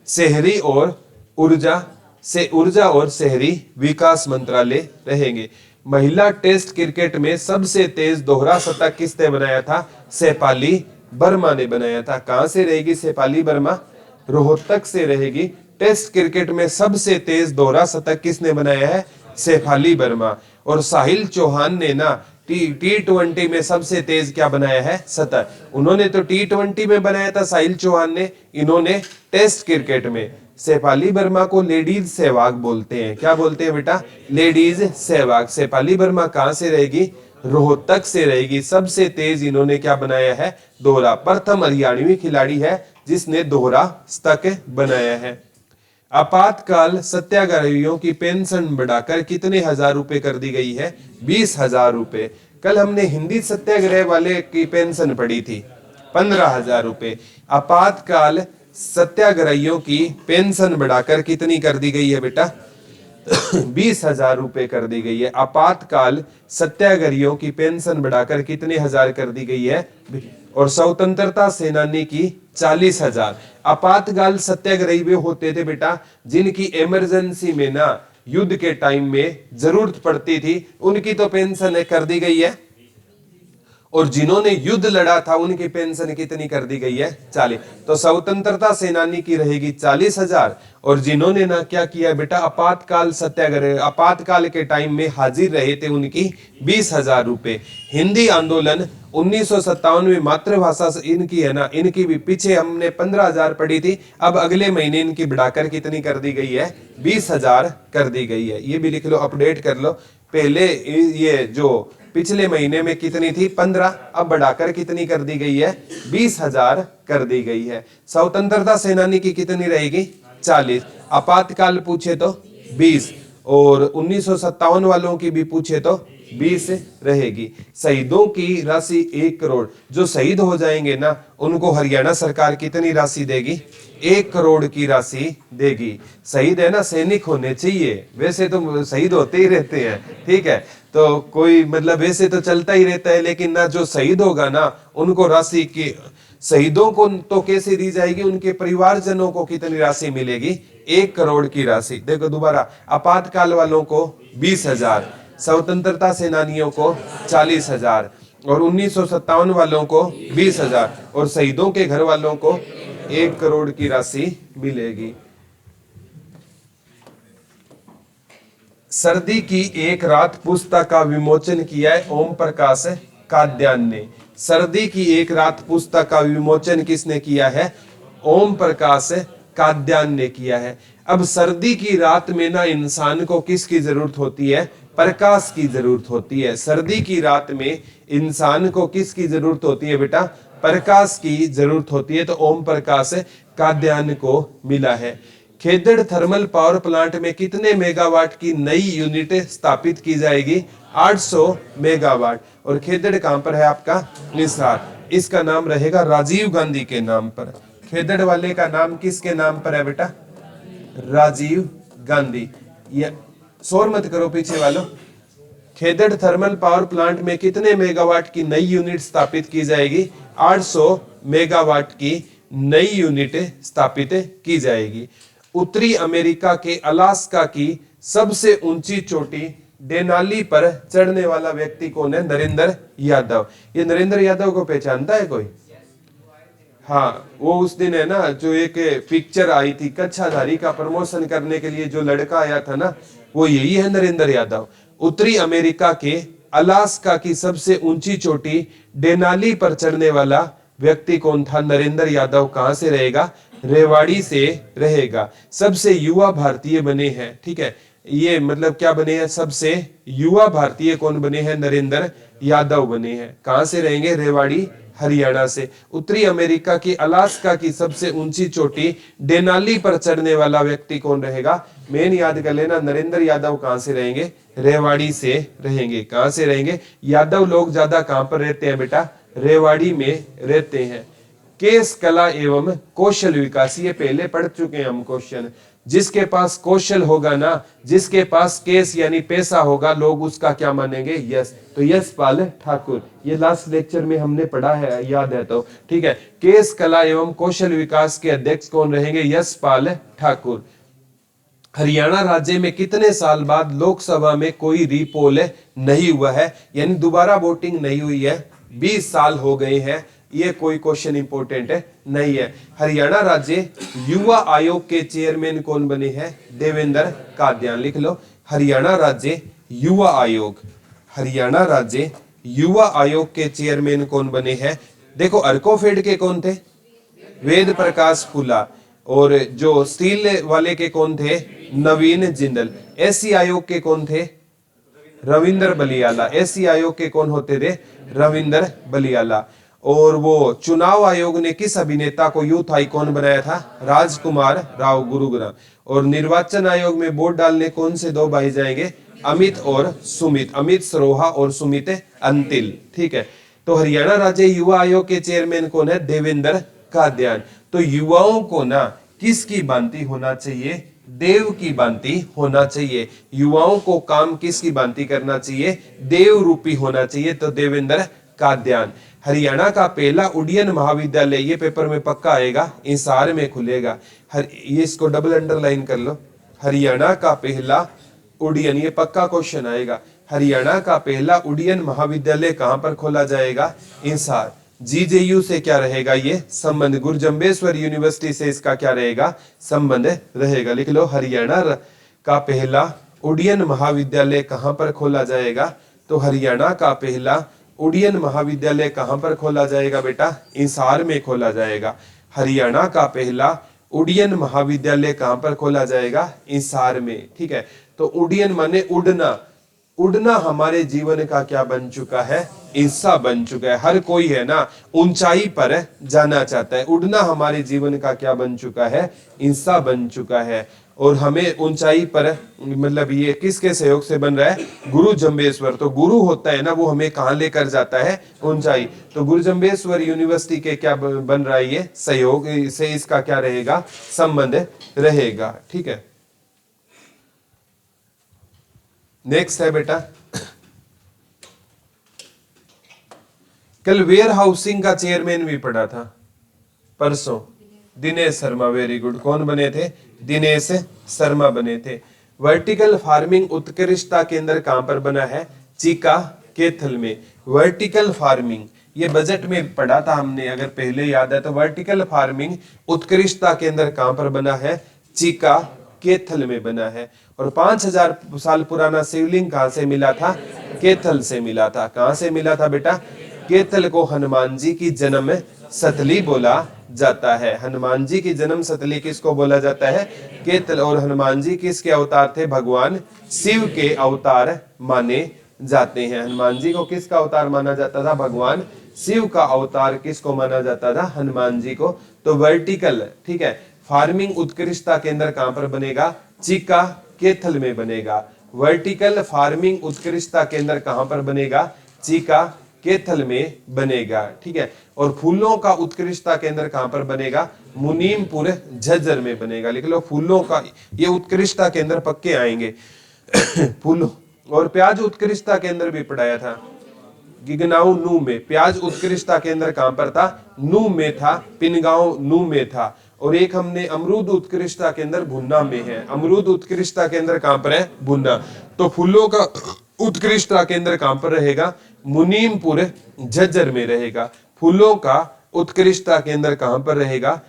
शहरी और ऊर्जा और शहरी विकास मंत्रालय रहेंगे। महिला टेस्ट क्रिकेट में सबसे तेज दोहरा शतक किसने बनाया था? शेफाली वर्मा ने बनाया था। कहां से रहेगी शेफाली वर्मा? रोहतक से रहेगी। टेस्ट क्रिकेट में सबसे तेज दोहरा शतक किसने बनाया है? शेफाली वर्मा। और साहिल चौहान ने ना T20 में सबसे तेज क्या बनाया है? शतक। उन्होंने तो T20 में बनाया था साहिल चौहान ने, इन्होंने टेस्ट क्रिकेट में। शेफाली वर्मा को लेडीज सहवाग बोलते हैं। क्या बोलते हैं बेटा? लेडीज सहवाग। शेफाली वर्मा कहां से रहेगी? रोहतक से रहेगी। सबसे तेज इन्होंने क्या बनाया है? दोहरा। प्रथम हरियाणवी खिलाड़ी है जिसने दोहरा शतक बनाया है। आपातकाल सत्याग्रहियों की पेंशन बढ़ाकर कितने हजार रुपए कर दी गई है? 20,000 रुपए। कल हमने हिंदी सत्याग्रह वाले की पेंशन पढ़ी थी 15,000 रुपए। आपातकाल सत्याग्रहियों की पेंशन बढ़ाकर कितनी कर दी गई है बेटा? 20,000 रुपए कर दी गई है। आपातकाल सत्याग्रहियों की पेंशन बढ़ाकर कितने हजार कर दी गई है? और स्वतंत्रता सेनानी की 40,000। आपातकाल सत्याग्रही वे होते थे बेटा जिनकी इमरजेंसी में ना युद्ध के टाइम में जरूरत पड़ती थी, उनकी तो पेंशन कर दी गई है। और जिन्होंने युद्ध लड़ा था उनकी पेंशन कितनी कर दी गई है? 40। तो स्वतंत्रता सेनानी की रहेगी 40,000, और जिन्होंने ना क्या किया बेटा? आपातकाल सत्याग्रह, आपातकाल के टाइम में हाजिर रहे थे, उनकी 20,000 रुपए। हिंदी आंदोलन 1957 में मातृभाषा इनकी है ना, इनकी भी पीछे हमने 15,000 पढ़ी थी, अब अगले महीने इनकी बढ़ाकर कितनी कर दी गई है? 20,000 कर दी गई है। ये भी लिख लो, अपडेट कर लो। पहले ये जो पिछले महीने में कितनी थी? 15, अब बढ़ाकर कितनी कर दी गई है? 20,000 कर दी गई है। स्वतंत्रता सेनानी की कितनी रहेगी? 40। आपातकाल पूछे तो 20। और 1957 वालों की भी पूछे तो 20 रहेगी। शहीदों की राशि 1 करोड़। जो शहीद हो जाएंगे ना उनको हरियाणा सरकार कितनी राशि देगी? 1 करोड़ की राशि देगी। शहीद है ना, सैनिक होने चाहिए, वैसे तो शहीद होते ही रहते हैं, ठीक है, तो कोई मतलब वैसे तो चलता ही रहता है, लेकिन ना जो शहीद होगा ना उनको राशि की, शहीदों को तो कैसे दी जाएगी, उनके परिवारजनों को कितनी राशि मिलेगी? 1 करोड़ की राशि। देखो दोबारा, आपातकाल वालों को 20,000, स्वतंत्रता सेनानियों को 40,000 और 1957 वालों को 20,000 और शहीदों के घर वालों को 1 करोड़ की राशि मिलेगी। सर्दी की एक रात पुस्तक का विमोचन किया है ओम प्रकाश कात्यायन ने। सर्दी की एक रात पुस्तक का विमोचन किसने किया है? ओम प्रकाश कात्यायन ने किया है। अब सर्दी की रात में ना इंसान को किसकी जरूरत होती है? प्रकाश की जरूरत होती है। सर्दी की रात में इंसान को किसकी जरूरत होती है बेटा? प्रकाश की जरूरत होती है। तो ओम प्रकाश कात्यायन को मिला है। खेदड़ थर्मल पावर प्लांट में कितने मेगावाट की नई यूनिट स्थापित की जाएगी? 800 मेगावाट। और खेदड़ कहां पर है आपका? निसार। इसका नाम रहेगा राजीव गांधी के नाम पर। खेदड़ वाले का नाम किसके नाम पर है बेटा? राजीव गांधी। ये शोर मत करो पीछे वालों। खेदड़ थर्मल पावर प्लांट में कितने मेगावाट की नई यूनिट स्थापित की जाएगी? 800 मेगावाट की नई यूनिट स्थापित की जाएगी। उत्तरी अमेरिका के अलास्का की सबसे ऊंची चोटी डेनाली पर चढ़ने वाला व्यक्ति कौन है? नरेंद्र यादव। ये नरेंद्र यादव को पहचानता है कोई? हाँ, वो उस दिन है ना जो एक पिक्चर आई थी कच्छाधारी का प्रमोशन करने के लिए जो लड़का आया था ना, वो यही है नरेंद्र यादव। उत्तरी अमेरिका के अलास्का की सबसे ऊंची चोटी डेनाली पर चढ़ने वाला व्यक्ति कौन था? नरेंद्र यादव। कहां से रहेगा? रेवाड़ी से रहेगा। सबसे युवा भारतीय बने हैं, ठीक है, ये मतलब क्या बने हैं? सबसे युवा भारतीय कौन बने हैं? नरेंद्र यादव बने हैं। कहां से रहेंगे? रेवाड़ी, हरियाणा से। उत्तरी अमेरिका की अलास्का की सबसे ऊंची चोटी डेनाली पर चढ़ने वाला व्यक्ति कौन रहेगा? मेन याद कर लेना, नरेंद्र यादव कहां से रहेंगे? रेवाड़ी से रहेंगे। कहां से रहेंगे? यादव लोग ज्यादा कहां पर रहते हैं बेटा? रेवाड़ी में रहते हैं। केस कला एवं कौशल विकास, ये पहले पढ़ चुके हैं हम क्वेश्चन। जिसके पास कौशल होगा ना, जिसके पास केस यानी पैसा होगा, लोग उसका क्या मानेंगे? यश। तो यशपाल ठाकुर, ये लास्ट लेक्चर में हमने पढ़ा है, याद है तो, ठीक है। केस कला एवं कौशल विकास के अध्यक्ष कौन रहेंगे? यशपाल ठाकुर। हरियाणा राज्य में कितने साल बाद लोकसभा में कोई रीपोल नहीं हुआ है, यानी दोबारा वोटिंग नहीं हुई है? 20 साल हो गए हैं। ये कोई क्वेश्चन इंपॉर्टेंट है नहीं है। हरियाणा राज्य युवा आयोग के चेयरमैन कौन बने हैं? देवेंद्र कात्यायन। लिख लो, हरियाणा राज्य युवा आयोग। हरियाणा राज्य युवा आयोग के चेयरमैन कौन बने हैं? देखो, अर्कोफेड के कौन थे? वेद प्रकाश फुला। और जो स्टील वाले के कौन थे? नवीन जिंदल। एससी आयोग के कौन थे? रविंद्र बलियाला। एससी आयोग के कौन होते थे? रविंद्र बलियाला। और वो चुनाव आयोग ने किस अभिनेता को यूथ आइकॉन बनाया था? राजकुमार राव गुरुग्राम। और निर्वाचन आयोग में वोट डालने कौन से दो भाई जाएंगे? अमित और सुमित। अमित सरोहा और सुमित अंतिल, ठीक है। तो हरियाणा राज्य युवा आयोग के चेयरमैन कौन है? देवेंद्र कात्यायन। तो युवाओं को ना किसकी भांति होना चाहिए? देव की भांति होना चाहिए। युवाओं को काम किसकी भांति करना चाहिए? देव रूपी होना चाहिए। तो देवेंद्र कात्यायन। हरियाणा का पहला उड्डयन महाविद्यालय, ये पेपर में पक्का आएगा, हिसार में खुलेगा। ये इसको डबल अंडरलाइन कर लो। हरियाणा का पहला उड्डयन, ये पक्का क्वेश्चन आएगा। हरियाणा का पहला उड्डयन महाविद्यालय कहां पर खोला जाएगा? हिसार। जीजेयू से क्या रहेगा ये संबंध? गुरु जम्बेश्वर यूनिवर्सिटी से इसका क्या रहेगा? संबंध रहेगा। लिख लो, हरियाणा का पहला उड्डयन महाविद्यालय कहां पर खोला जाएगा? तो हरियाणा का पहला उड्डयन महाविद्यालय कहां पर खोला जाएगा बेटा? हिसार में खोला जाएगा। हरियाणा का पहला उड्डयन महाविद्यालय कहां पर खोला जाएगा? हिसार में, ठीक है। तो उड्डयन माने उड़ना। उड़ना हमारे जीवन का क्या बन चुका है? हिस्सा बन चुका है। हर कोई है ना ऊंचाई पर जाना चाहता है। उड़ना हमारे जीवन का क्या बन चुका है? हिस्सा बन चुका है। और हमें ऊंचाई पर, मतलब ये किसके सहयोग से बन रहा है? गुरु जंबेश्वर। तो गुरु होता है ना, वो हमें कहाँ लेकर जाता है? ऊंचाई। तो गुरु जंबेश्वर यूनिवर्सिटी के क्या बन रहा है? ये सहयोग से इसका क्या रहेगा? संबंध रहेगा। ठीक है, नेक्स्ट है बेटा, कल वेयर हाउसिंग का चेयरमैन भी पढ़ा था परसों, दिनेश शर्मा। Very good. कौन बने थे? दिनेश शर्मा बने थे। वर्टिकल फार्मिंग उत्कृष्टता केंद्र कहां पर बना है? चीका कैथल में। वर्टिकल फार्मिंग ये बजट में पढ़ा था हमने, अगर पहले याद है तो। वर्टिकल फार्मिंग उत्कृष्टता केंद्र कहां पर बना है? चीका कैथल में बना है। और 5000 साल पुराना शिवलिंग कहां से मिला था? कैथल से मिला था। कहां से मिला था बेटा? कैथल को हनुमान जी की जन्म स्थली बोला जाता है। हनुमान जी की जन्म स्थली किसको बोला जाता है? कैथल। और हनुमान जी किसके अवतार थे? भगवान शिव के अवतार माने जाते हैं। हनुमान जी को किसका अवतार माना जाता था? भगवान शिव का अवतार किसको माना जाता था? हनुमान जी को। तो वर्टिकल, ठीक है, फार्मिंग उत्कृष्टता केंद्र कहां पर बनेगा? चीका कैथल में बनेगा। वर्टिकल फार्मिंग उत्कृष्टता केंद्र कहां पर बनेगा? चीका कैथल में बनेगा। ठीक है, और फूलों का उत्कृष्टता केंद्र कहां पर बनेगा? मुनीमपुर झज्जर में बनेगा। लिख लो, फूलों का ये उत्कृष्टता केंद्र पक्के आएंगे। फूलों और प्याज उत्कृष्टता केंद्र भी पढ़ाया था, गिगनाऊ नू में। प्याज उत्कृष्टता केंद्र कहां पर था? नू में था, पिनगांव नू में था। और एक हमने अमरूद उत्कृष्टता केंद्र भुन्ना में है। अमरूद उत्कृष्टता केंद्र कहां पर है? भुन्ना। तो फूलों का उत्कृष्टता केंद्र कहां पर रहेगा? मुनीमपुर झज्जर में रहेगा। फूलों का उत्कृष्टता केंद्र कहां पर रहेगा?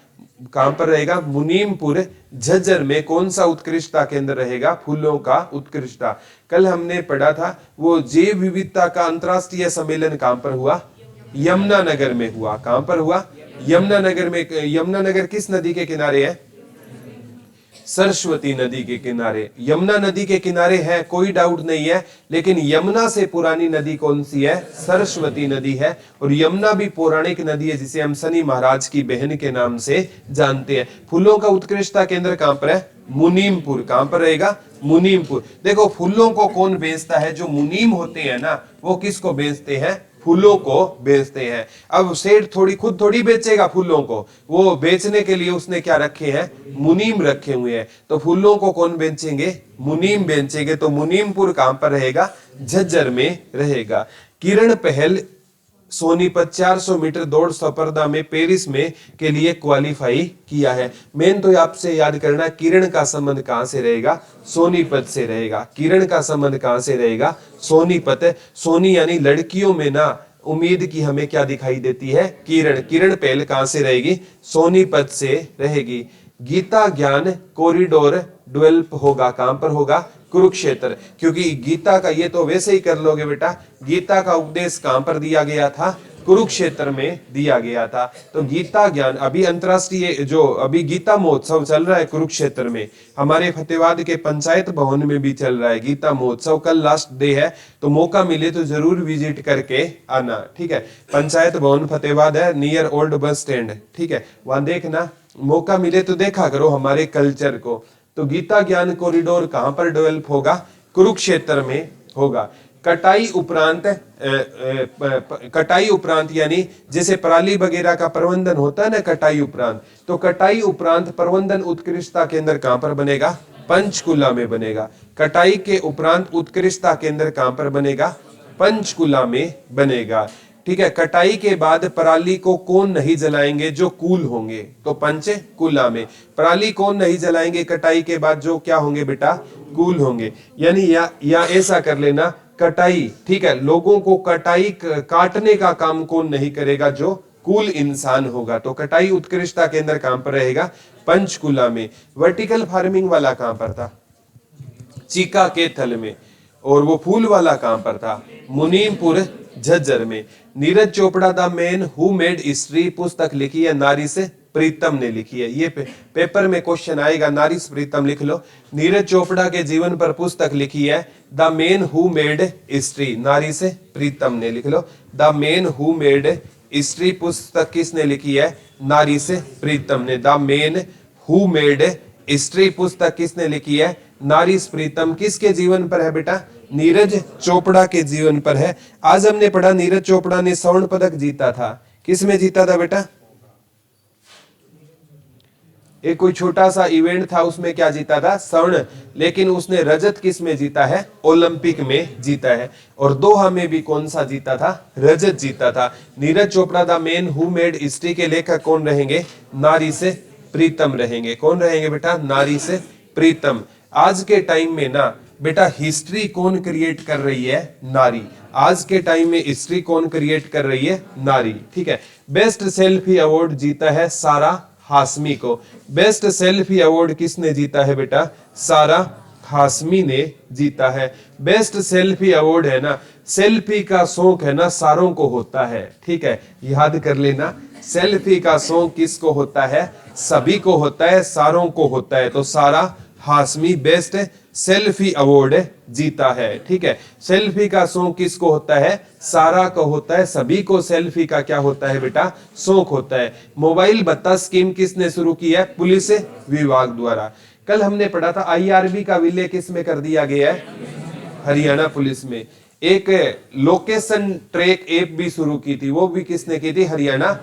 कहां पर रहेगा? मुनीमपुर झज्जर में। कौन सा उत्कृष्टता केंद्र रहेगा? फूलों का उत्कृष्टता। कल हमने पढ़ा था वो जैव विविधता का अंतरराष्ट्रीय सम्मेलन कहां पर हुआ? यमुनानगर में हुआ। कहां पर हुआ? यमुनानगर में। यमुनानगर किस नदी के किनारे है? सरस्वती नदी के किनारे। यमुना नदी के किनारे है, कोई डाउट नहीं है। लेकिन यमुना से पुरानी नदी कौन सी है? सरस्वती नदी है। और यमुना भी पौराणिक नदी है, जिसे हम शनि महाराज की बहन के नाम से जानते हैं। फूलों का उत्कृष्टता केंद्र कहां पर है? मुनीमपुर। कहां पर रहेगा? मुनीमपुर। देखो, फूलों को कौन बेचता है? जो मुनीम होते हैं ना, वो किसको बेचते हैं? फूलों को बेचते हैं। अब सेठ खुद थोड़ी बेचेगा फूलों को, वो बेचने के लिए उसने क्या रखे हैं? मुनीम रखे हुए हैं। तो फूलों को कौन बेचेंगे? मुनीम बेचेंगे। तो मुनीमपुर कहां पर रहेगा? झज्जर में रहेगा। किरण पहल सोनीपत 400 मीटर दौड़ स्पर्धा में पेरिस में के लिए क्वालिफाई किया है। मेन तो आपसे याद करना, किरण का संबंध कहां से रहेगा? सोनीपत से रहेगा। किरण का संबंध कहां से रहेगा? सोनीपत। सोनी यानी लड़कियों में ना उम्मीद की हमें क्या दिखाई देती है? किरण। किरण पहल कहां से रहेगी? सोनीपत से रहेगी। गीता ज्ञान कॉरिडोर डेवलप होगा। कहां पर होगा? कुरुक्षेत्र। क्योंकि गीता का, ये तो वैसे ही कर लोगे बेटा, गीता का उपदेश कहां पर दिया गया था? कुरुक्षेत्र में दिया गया था। तो गीता ज्ञान, अभी अंतरराष्ट्रीय जो अभी गीता महोत्सव चल रहा है कुरुक्षेत्र में, हमारे फतेहाबाद के पंचायत भवन में भी चल रहा है गीता महोत्सव। कल लास्ट डे है, तो मौका मिले तो जरूर विजिट करके आना। ठीक है, पंचायत भवन फतेहाबाद है, नियर ओल्ड बस स्टैंड। ठीक है, वहां देखना, मौका मिले तो देखा करो हमारे कल्चर को। तो गीता ज्ञान कॉरिडोर कहां पर डेवलप होगा? कुरुक्षेत्र में होगा। कटाई उपरांत यानी जैसे पराली वगैरह का प्रबंधन होता है ना, कटाई उपरांत, तो कटाई उपरांत प्रबंधन उत्कृष्टता केंद्र कहां पर बनेगा? पंचकुला में बनेगा। कटाई के उपरांत उत्कृष्टता केंद्र कहां पर बनेगा? पंचकुला में बनेगा। ठीक है, कटाई के बाद पराली को कौन नहीं जलाएंगे? जो कूल होंगे। तो पंचकुला में। पराली कौन नहीं जलाएंगे कटाई के बाद? जो क्या होंगे बेटा? कूल होंगे। यानी या ऐसा कर लेना, कटाई, ठीक है, लोगों को कटाई काटने का काम कौन नहीं करेगा? जो कूल इंसान होगा। तो कटाई उत्कृष्टता केंद्र कहां पर रहेगा? पंचकुला में। वर्टिकल फार्मिंग वाला कहां पर था? चीका कैथल में। और वो फूल वाला कहां पर था? मुनीमपुर झज्जर में। Neeraj Chopra the man who made history पुस्तक लिखी है नारी से प्रीतम ने लिखी है। ये पेपर में क्वेश्चन आएगा, नारी से प्रीतम लिख लो। नीरज चोपड़ा के जीवन पर पुस्तक लिखी है the man who made history, नारी से प्रीतम ने लिख लो। The man who made history पुस्तक किसने लिखी है? नारी से प्रीतम ने। द मैन हु मेड स्त्री पुस्तक किसने लिखी है? नारी प्रीतम। किसके जीवन पर है बेटा? नीरज चोपड़ा के जीवन पर है। आज हमने पढ़ा नीरज चोपड़ा ने स्वर्ण पदक जीता था। किस में जीता था बेटा? एक कोई छोटा सा इवेंट था, उसमें क्या जीता था? स्वर्ण। लेकिन उसने रजत किस में जीता है? ओलंपिक में जीता है। और दोहा में भी कौन सा जीता था? रजत जीता था। Neeraj Chopra the man who made history के लेखक कौन रहेंगे? नारी से प्रीतम रहेंगे। कौन रहेंगे बेटा? नारी से प्रीतम। आज के टाइम में ना बेटा हिस्ट्री कौन क्रिएट कर रही है? नारी। आज के टाइम में हिस्ट्री कौन क्रिएट कर रही है? नारी। ठीक है। बेस्ट सेल्फी अवार्ड जीता है सारा हाशमी को। बेस्ट सेल्फी अवार्ड किसने जीता है बेटा? सारा हाशमी ने जीता है। बेस्ट सेल्फी अवार्ड है ना, सेल्फी का शौक है ना सारों को होता है। ठीक है, याद कर लेना, सेल्फी का शौक किसको होता है? सभी को होता है, सारों को होता है। तो सारा हाशमी बेस्ट सेल्फी अवार्ड जीता है। ठीक है, सेल्फी का शौक किसको होता है? सारा को होता है, सभी को सेल्फी का क्या होता है बेटा? शौक होता है। मोबाइल भत्ता स्कीम किसने शुरू की है? पुलिस विभाग द्वारा। कल हमने पढ़ा था IRB का विलय किस में कर दिया गया है? हरियाणा पुलिस में। एक लोकेशन ट्रैक ऐप भी शुरू की थी, वो भी किसने की थी? हरियाणा।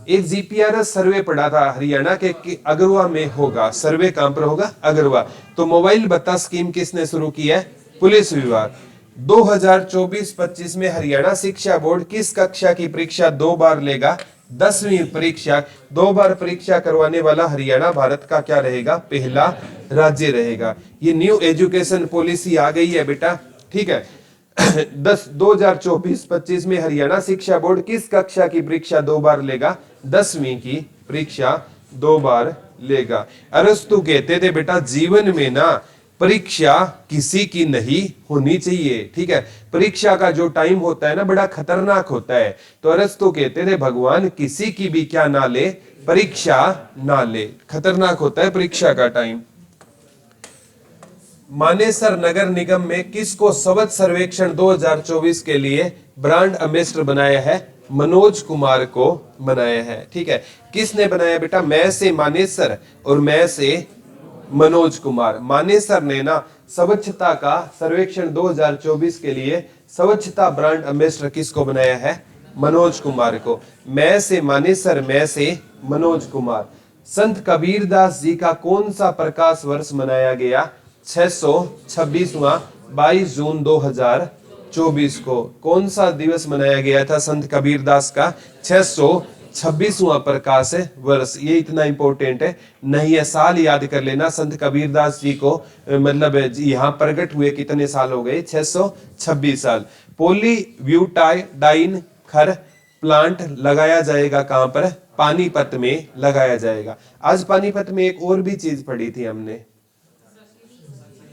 एक GPRS सर्वे पड़ा था हरियाणा के कि अगरवा में होगा। सर्वे कहां पर होगा? अगरवा। तो मोबाइल भत्ता स्कीम किसने शुरू की है? पुलिस विभाग। 2024-25 में हरियाणा शिक्षा बोर्ड किस कक्षा की परीक्षा 2 बार लेगा? 10वीं परीक्षा। 2 बार परीक्षा करवाने वाला हरियाणा भारत का क्या रहेगा? पहला राज्य रहेगा। ये न्यू एजुकेशन पॉलिसी आ गई है बेटा। ठीक है। 2024-25 में हरियाणा शिक्षा बोर्ड किस कक्षा की परीक्षा 2 बार लेगा? 10वीं की परीक्षा 2 बार लेगा। अरस्तु कहते थे बेटा जीवन में ना परीक्षा किसी की नहीं होनी चाहिए। ठीक है, परीक्षा का जो टाइम होता है ना बड़ा खतरनाक होता है। तो अरस्तु कहते थे भगवान किसी की भी क्या ना ले? परीक्षा ना ले। खतरनाक होता है परीक्षा का टाइम। मानेसर नगर निगम में किसको स्वच्छ सर्वेक्षण 2024 के लिए ब्रांड एम्बेसडर बनाया है? मनोज कुमार को बनाया है। ठीक है, किसने बनाया बेटा? मैं से मानेसर और मैं से मनोज कुमार। मानेसर ने ना स्वच्छता का सर्वेक्षण 2024 के लिए स्वच्छता ब्रांड एम्बेसडर किसको बनाया है? मनोज कुमार को। मैं से मानेसर, मैं से मनोज कुमार। संत कबीरदास जी का कौन सा प्रकाश वर्ष मनाया गया? 626वां 22 जून 2024 को। कौन सा दिवस मनाया गया था संत कबीरदास का? 626वां प्रकाश वर्ष। ये इतना इंपॉर्टेंट है नहीं है, साल याद कर लेना। संत कबीरदास जी को मतलब यहाँ प्रकट हुए कितने साल हो गए? 626 साल। पॉलीब्यूटाडाइन खर प्लांट लगाया जाएगा कहां पर? पानीपत में लगाया जाएगा। आज पानीपत में एक और भी चीज पढ़ी थी हमने।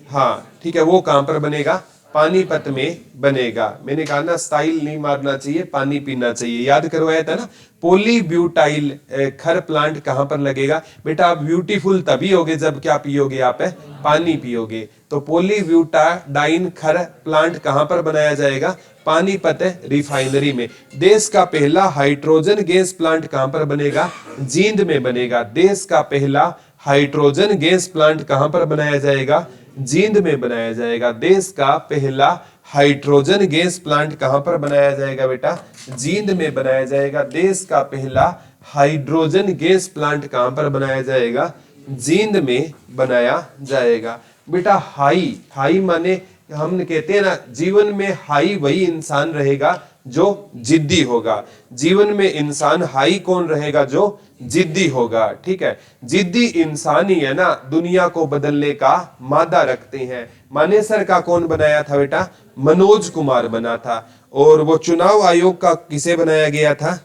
हाँ ठीक है, वो कहां पर बनेगा? पानीपत में बनेगा। मैंने कहा ना स्टाइल नहीं मारना चाहिए, पानी पीना चाहिए। याद करवाया था ना। पॉलीब्यूटाइल खर प्लांट कहां पर लगेगा? बेटा आप ब्यूटीफुल तभी होगे जब क्या पियोगे? आप पानी पियोगे। तो पॉलीब्यूटाडाइन खर प्लांट कहां पर बनाया जाएगा? पानीपत रिफाइनरी में। देश का पहला हाइड्रोजन गैस प्लांट कहां पर बनेगा? जींद में बनेगा। देश का पहला हाइड्रोजन गैस प्लांट कहां पर बनाया जाएगा? जींद में बनाया जाएगा। देश का पहला हाइड्रोजन गैस प्लांट कहां पर बनाया जाएगा बेटा? जींद में बनाया जाएगा। देश का पहला हाइड्रोजन गैस प्लांट कहां पर बनाया जाएगा? जींद में बनाया जाएगा। बेटा हाई, हाई माने हम कहते हैं ना जीवन में हाई वही इंसान रहेगा जो जिद्दी होगा। जीवन में इंसान हाई कौन रहेगा? जो जिद्दी होगा। ठीक है, जिद्दी इंसान ही है ना दुनिया को बदलने का मादा रखते हैं। मानेसर का कौन बनाया था बेटा? मनोज कुमार बना था। और वो चुनाव आयोग का किसे बनाया गया था?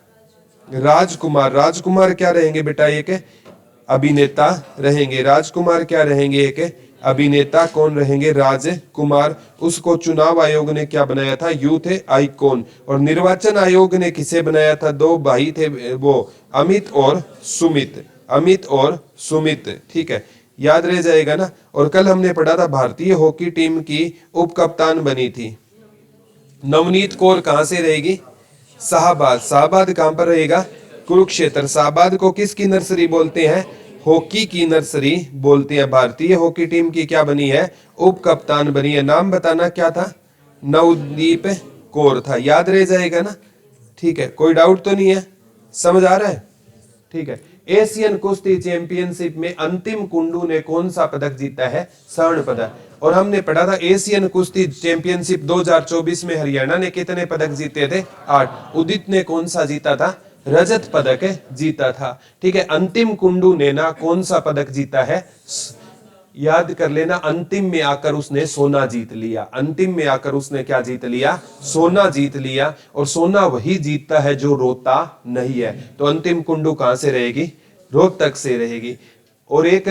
राजकुमार। राजकुमार क्या रहेंगे बेटा? एक अभिनेता रहेंगे। राजकुमार क्या रहेंगे? एक अभिनेता। कौन रहेंगे? राजकुमार। उसको चुनाव आयोग ने क्या बनाया था? Youth icon. और निर्वाचन आयोग ने किसे बनाया था? 2 भाई थे वो, अमित और सुमित। अमित और सुमित। ठीक है, याद रह जाएगा ना। और कल हमने पढ़ा था भारतीय हॉकी टीम की उप कप्तान बनी थी नवनीत कौर। कहां से रहेगी? शाहबाद। शाहबाद कहां पर रहेगा? कुरुक्षेत्र। शाहबाद को किसकी नर्सरी बोलते हैं? हॉकी की नर्सरी बोलते हैं। भारतीय हॉकी टीम की क्या बनी है? उप कप्तान बनी है। नाम बताना क्या था? नवदीप कौर था। याद रह जाएगा ना? ठीक है, कोई डाउट तो नहीं है? समझ आ रहा है? ठीक है। एशियन कुश्ती चैंपियनशिप में अंतिम कुंडू ने कौन सा पदक जीता है? स्वर्ण पदक। और हमने पढ़ा था एशियन कुश्ती चैंपियनशिप 2024 में हरियाणा ने कितने पदक जीते थे? 8। उदित ने कौन सा जीता था? रजत पदक जीता था। ठीक है, अंतिम कुंडू ने ना कौन सा पदक जीता है? याद कर लेना, अंतिम में आकर उसने सोना जीत लिया। अंतिम में आकर उसने क्या जीत लिया? सोना जीत लिया। और सोना वही जीतता है जो रोता नहीं है। तो अंतिम कुंडू कहां से रहेगी? रोहतक से रहेगी। और एक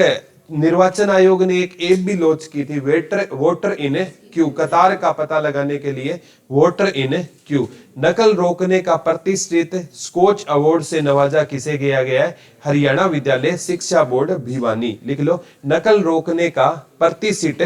निर्वाचन आयोग ने एक ऐप भी लॉन्च की थी, वोटर इन क्यू, कतार का पता लगाने के लिए वोटर इन क्यू। नकल रोकने का प्रतिष्ठित स्कोच अवार्ड से नवाजा किसे किया गया है? हरियाणा विद्यालय शिक्षा बोर्ड भिवानी। लिख लो, नकल रोकने का प्रतिष्ठित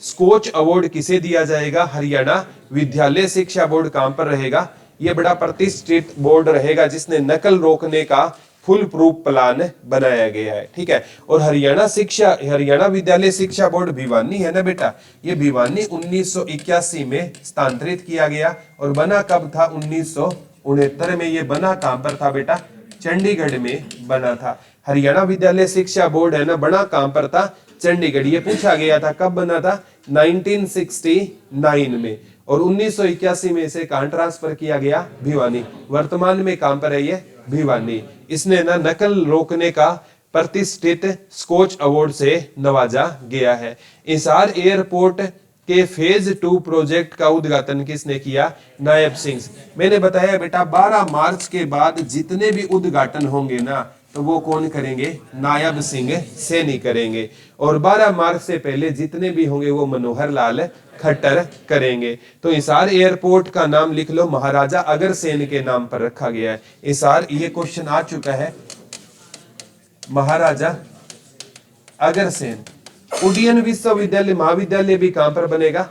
स्कोच अवार्ड किसे दिया जाएगा? हरियाणा विद्यालय शिक्षा बोर्ड। कहां पर रहेगा? यह बड़ा प्रतिष्ठित बोर्ड रहेगा जिसने नकल रोकने का फुल प्रूफ प्लान बनाया गया है। ठीक है। और हरियाणा विद्यालय शिक्षा बोर्ड भिवानी है ना बेटा, ये भिवानी 1981 में स्थानांतरित किया गया। और बना कब था? 1969 में। ये बना कहां पर था बेटा? चंडीगढ़ में बना था। हरियाणा विद्यालय शिक्षा बोर्ड है ना, बना कहां पर था? चंडीगढ़। ये पूछा गया था कब बना था? 1969 में। और 1981 में इसे कहां ट्रांसफर किया गया? भिवानी। वर्तमान में कहां पर है ये? भिवानी। इसने ना नकल रोकने का प्रतिष्ठित स्कोच अवार्ड से नवाजा गया है। हिसार एयरपोर्ट के फेज 2 प्रोजेक्ट का उद्घाटन किसने किया? नायब सिंह। मैंने बताया बेटा 12 मार्च के बाद जितने भी उद्घाटन होंगे ना, तो वो कौन करेंगे? नायब सिंह सैनी करेंगे। और 12 मार्च से पहले जितने भी होंगे वो मनोहर लाल खट्टर करेंगे। तो हिसार एयरपोर्ट का नाम लिख लो, महाराजा अग्रसेन के नाम पर रखा गया है हिसार। ये क्वेश्चन आ चुका है, महाराजा अग्रसेन। उड्डयन विश्वविद्यालय महाविद्यालय भी कहां पर बनेगा?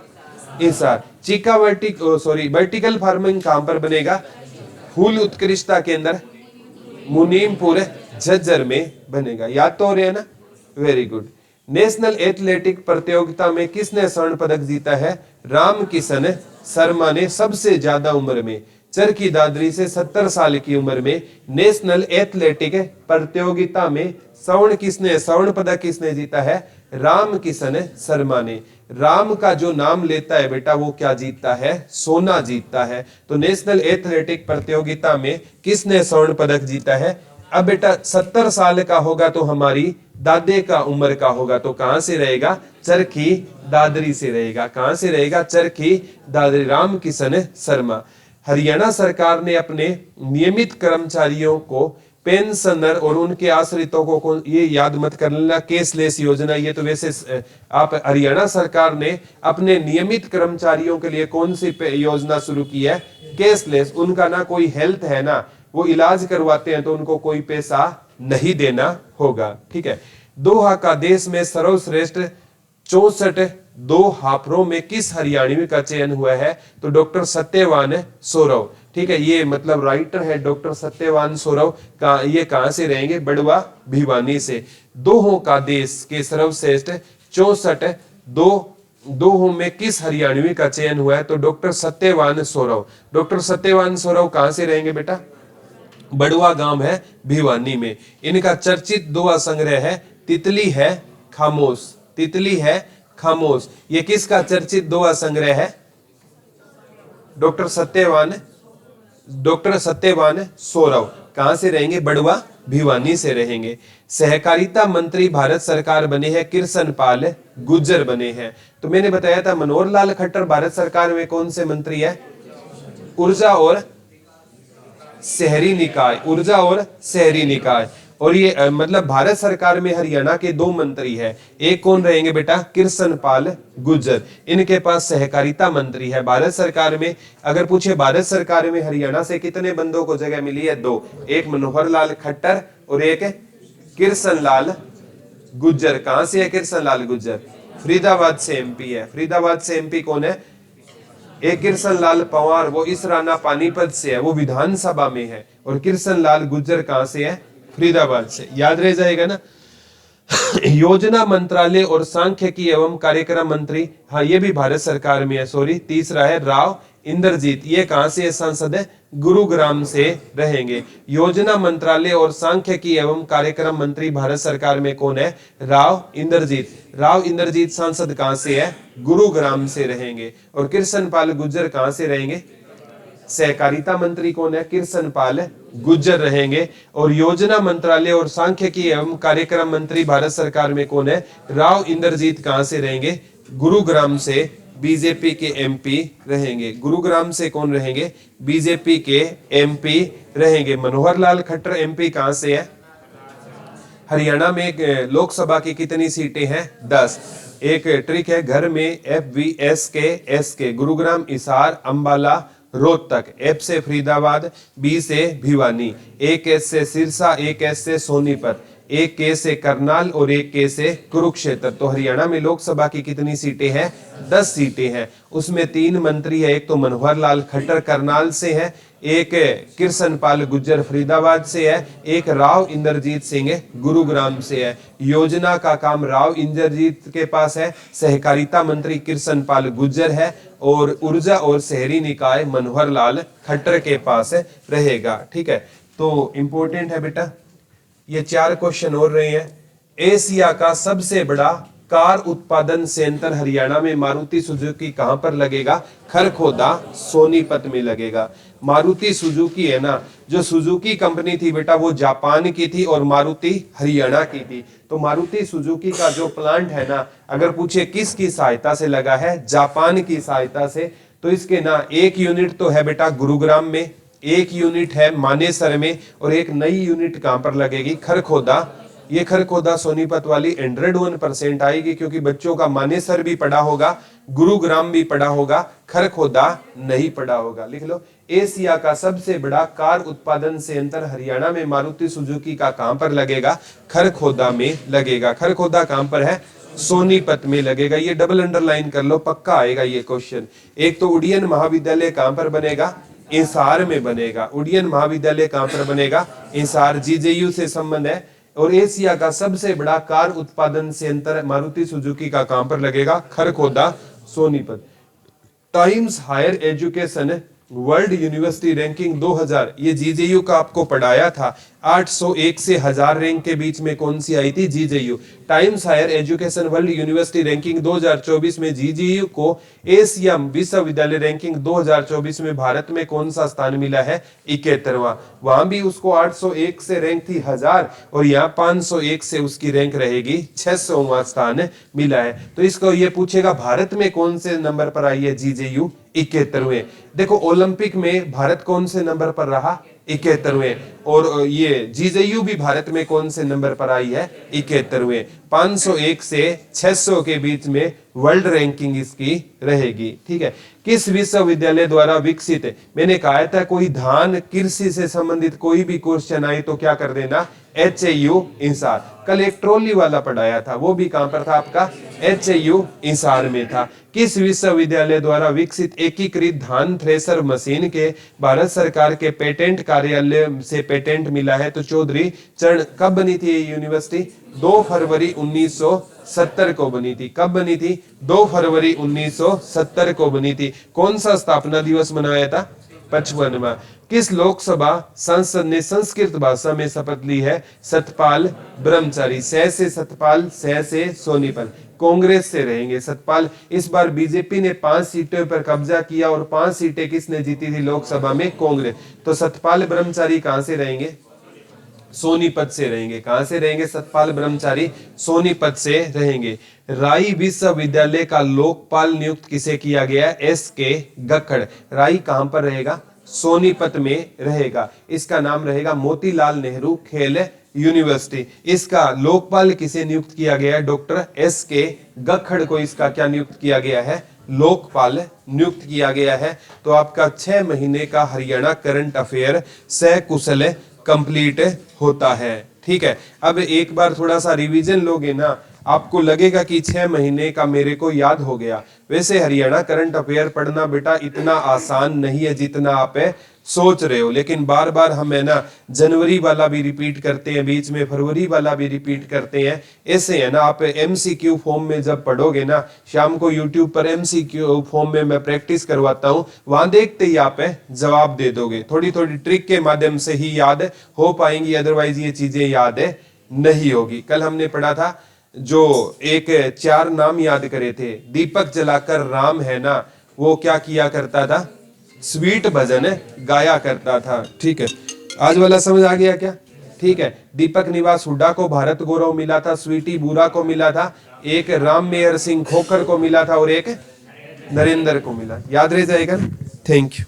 हिसार। चीका वर्टिकल फार्मिंग कहां पर बनेगा? फूल उत्कृष्टता केंद्र मुनीमपुर झज्जर में बनेगा। याद तो हो रहा है ना? Very good. नेशनल एथलेटिक प्रतियोगिता में किसने स्वर्ण पदक जीता है? रामकिशन शर्मा ने सबसे ज्यादा उम्र में, चरखी दादरी से 70 साल की उम्र में नेशनल एथलेटिक प्रतियोगिता में स्वर्ण पदक किसने जीता है? रामकिशन शर्मा ने। राम का जो नाम लेता है बेटा वो क्या जीतता है? सोना जीतता है। तो नेशनल एथलेटिक प्रतियोगिता में किसने स्वर्ण पदक जीता है? अब बेटा 70 साल का होगा तो हमारी दादे का उम्र का होगा, तो कहां से रहेगा? चरखी दादरी से रहेगा। कहां से रहेगा? चरखी दादरी। रामकिशन शर्मा। हरियाणा सरकार ने अपने नियमित कर्मचारियों को, पेंशनर और उनके आश्रितों को, ये याद मत कर लेना कैशलेस योजना, ये तो वैसे आप, हरियाणा सरकार ने अपने नियमित कर्मचारियों के लिए कौन सी योजना शुरू की है? कैशलेस। उनका ना कोई हेल्थ है ना, वो इलाज करवाते हैं तो उनको कोई पैसा नहीं देना होगा। ठीक है। दोहा का देश में सर्वश्रेष्ठ 64 दो हाफरों में किस हरियाणवी का चयन हुआ है? तो डॉक्टर सत्यवान सौरव। ठीक है, ये मतलब राइटर है डॉक्टर सत्यवान सौरव का। ये कहां से रहेंगे? बड़वा भिवानी से। दोहों का देश के सर्वश्रेष्ठ 64 दोहों में किस हरियाणवी का चयन हुआ है? तो डॉक्टर सत्यवान सौरव। डॉक्टर सत्यवान सौरव कहां से रहेंगे बेटा? बड़वा गांव है भिवानी में। इनका चर्चित दोहा संग्रह है तितली है खामोश। तितली है खामोश। ये किसका चर्चित दोहा संग्रह है? डॉक्टर सत्यवान सौरव। कहां से रहेंगे? बड़वा भिवानी से रहेंगे। सहकारिता मंत्री भारत सरकार बने हैं कृष्ण पाल गुर्जर बने हैं। तो मैंने बताया था मनोहर लाल खट्टर भारत सरकार में कौन से मंत्री है? ऊर्जा और शहरी निकाय। ऊर्जा और शहरी निकाय। और ये मतलब भारत सरकार में हरियाणा के 2 मंत्री है। एक कौन रहेंगे बेटा? कृष्ण पाल गुर्जर। इनके पास सहकारिता मंत्री है भारत सरकार में। अगर पूछे भारत सरकार में हरियाणा से कितने बंदों को जगह मिली है? 2। एक मनोहर लाल खट्टर और एक कृष्ण लाल गुर्जर। कहां से है कृष्ण लाल गुर्जर? फरीदाबाद से एमपी है। फरीदाबाद से एमपी कौन है? एक किरसन लाल पंवार वो इस राना पानीपत से है, वो विधानसभा में है। और किरसन लाल गुज्जर कहां से है? फरीदाबाद से। याद रह जाएगा ना। योजना मंत्रालय और सांख्यिकी एवं कार्यक्रम मंत्री, हाँ ये भी भारत सरकार में है, सॉरी। तीसरा है राव इंद्रजीत, ये कहां से सांसद है? गुरुग्राम से रहेंगे। योजना मंत्रालय और सांख्यिकी एवं कार्यक्रम मंत्री भारत सरकार में कौन है? राव इंद्रजीत। राव इंद्रजीत सांसद कहां से है? गुरुग्राम से रहेंगे। और किरसन पाल गुज्जर कहां से रहेंगे? सहकारिता मंत्री कौन है? किरसन पाल गुज्जर रहेंगे। और योजना मंत्रालय और सांख्यिकी एवं कार्यक्रम मंत्री भारत सरकार में कौन है? राव इंद्रजीत कहां से रहेंगे? गुरुग्राम से बीजेपी के एमपी रहेंगे। गुरुग्राम से कौन रहेंगे? बीजेपी के एमपी रहेंगे। मनोहर लाल खट्टर एमपी कहां से है? हरियाणा में लोकसभा की कितनी सीटें हैं? 10। एक ट्रिक है, घर में FVS के गुरुग्राम, हिसार, अंबाला, रोहतक। F से फरीदाबाद, B से भिवानी, एक S से सिरसा, एक S से सोनीपत, एक K से करनाल और एक K से कुरुक्षेत्र। तो हरियाणा में लोकसभा की कितनी सीटें हैं? 10 सीटें हैं। उसमें 3 मंत्री है, एक तो मनोहर लाल खट्टर करनाल से है, एक किरसन पाल गुज्जर फरीदाबाद से है, एक राव इंद्रजीत सिंह गुरुग्राम से है। योजना का काम राव इंद्रजीत के पास है, सहकारिता मंत्री किरसन पाल गुज्जर है, और ऊर्जा और शहरी निकाय मनोहर लाल खट्टर के पास रहेगा। ठीक है, तो इंपॉर्टेंट है बेटा। ये 4 क्वेश्चन और रहे हैं। एशिया का सबसे बड़ा कार उत्पादन संयंत्र हरियाणा में मारुति सुजुकी कहां पर लगेगा? खरखोदा, सोनीपत में लगेगा। मारुति सुजुकी है ना, जो सुजुकी कंपनी थी बेटा वो जापान की थी और मारुति हरियाणा की थी। तो मारुति सुजुकी का जो प्लांट है ना, अगर पूछे किसकी सहायता से लगा है? जापान की सहायता से। तो इसके ना एक यूनिट तो है बेटा गुरुग्राम में, एक यूनिट है मानेसर में, और एक नई यूनिट कहां पर लगेगी? खरखोदा। ये खरखोदा सोनीपत वाली 101% आएगी, क्योंकि बच्चों का मानेसर भी पढ़ा होगा, गुरुग्राम भी पढ़ा होगा, खरखोदा नहीं पढ़ा होगा। लिख लो, एशिया का सबसे बड़ा कार उत्पादन संयंत्र हरियाणा में मारुति सुजुकी का कहां पर लगेगा? खरखोदा में लगेगा। खरखोदा कहां पर है? सोनीपत में लगेगा। ये डबल अंडरलाइन कर लो, पक्का आएगा ये क्वेश्चन। एक तो उड़ियन महाविद्यालय कहां पर बनेगा? हिसार में बनेगा। उड़ियन महाविद्यालय कहां पर बनेगा? हिसार। जीजेयू से संबंध है। और एशिया का सबसे बड़ा कार उत्पादन संयंत्र मारुति सुजुकी का कहां पर लगेगा? Kharkhoda, Sonipat. Times Higher Education World University ranking 2000, ये जीजेयू का आपको पढ़ाया था। 801 से 1000 रैंक के बीच में कौन सी आई थी? GJU. Times Higher Education World University ranking 2024 में जीजेयू को एशिया विश्वविद्यालय रैंकिंग 2024 में भारत में कौन सा स्थान मिला है? 71वां। वहां भी उसको 801 से रैंक थी 1000, और यहाँ 501 से उसकी रैंक रहेगी 600वां स्थान मिला है। तो इसको ये पूछेगा भारत में कौन से नंबर पर आई है जीजेयू? 71वें। देखो ओलंपिक में भारत कौन से नंबर पर रहा? 71वें। और ये जीजेयू भी भारत में कौन से नंबर पर आई है? 71वें। 501 से 600 के बीच में वर्ल्ड रैंकिंग इसकी रहेगी। ठीक है, किस विश्वविद्यालय द्वारा विकसित? मैंने कहा था कोई धान कृषि से संबंधित कोई भी क्वेश्चन आए तो क्या कर देना? HAU हिसार। कल एक ट्रॉली वाला पढ़ाया था, वो भी कहां पर था आपका? HAU हिसार में था। किस विश्वविद्यालय द्वारा विकसित एकीकृत धान थ्रेसर मशीन के भारत सरकार के पेटेंट कार्यालय से पेटेंट मिला है? तो चौधरी चरण। कब बनी थी ये यूनिवर्सिटी? 2 फरवरी 1970 को बनी थी। कब बनी थी? 2 फरवरी 1970 को बनी थी। कौन सा स्थापना दिवस मनाया था? 55वां। किस लोकसभा सांसद ने संस्कृत भाषा में शपथ ली है? सतपाल ब्रह्मचारी। सह से सतपाल, सह से सोनीपत। कांग्रेस से रहेंगे सतपाल। इस बार बीजेपी ने 5 सीटों पर कब्जा किया, और 5 सीटें किसने जीती थी लोकसभा में? कांग्रेस। तो सतपाल ब्रह्मचारी कहां से रहेंगे? सोनीपत से रहेंगे। कहां से रहेंगे सतपाल ब्रह्मचारी? सोनीपत से रहेंगे। राई विश्वविद्यालय का लोकपाल नियुक्त किसे किया गया? SK गखड़। राई कहां पर रहेगा? सोनीपत में रहेगा। इसका नाम रहेगा मोतीलाल नेहरू खेल यूनिवर्सिटी। इसका लोकपाल किसे नियुक्त किया गया है? डॉक्टर SK गखड़ को इसका क्या नियुक्त किया गया है? लोकपाल नियुक्त किया गया है। तो आपका 6 महीने का हरियाणा करंट अफेयर सकुशल कंप्लीट होता है। ठीक है, अब एक बार थोड़ा सा रिवीजन लोगे ना, आपको लगेगा कि 6 महीने का मेरे को याद हो गया। वैसे हरियाणा करंट अफेयर पढ़ना बेटा इतना आसान नहीं है जितना आप सोच रहे हो, लेकिन बार बार हम है ना जनवरी वाला भी रिपीट करते हैं, बीच में फरवरी वाला भी रिपीट करते हैं। ऐसे है ना आप एमसीक्यू फॉर्म में जब पढ़ोगे ना, शाम को यूट्यूब पर एमसीक्यू फॉर्म में मैं प्रैक्टिस करवाता हूं, वहां देखते ही आप जवाब दे दोगे। थोड़ी थोड़ी ट्रिक के माध्यम से ही याद हो पाएंगी, अदरवाइज ये चीजें याद नहीं होगी। कल हमने पढ़ा था जो एक 4 नाम याद करे थे, दीपक जलाकर राम है ना वो क्या किया करता था, स्वीट भजन गाया करता था। ठीक है, आज वाला समझ आ गया क्या? ठीक है, दीपक निवास हुड्डा को भारत गौरव मिला था, स्वीटी बुरा को मिला था, एक राम मेहर सिंह खोखर को मिला था और एक नरेंद्र को मिला। याद रह जाएगा। Thank you.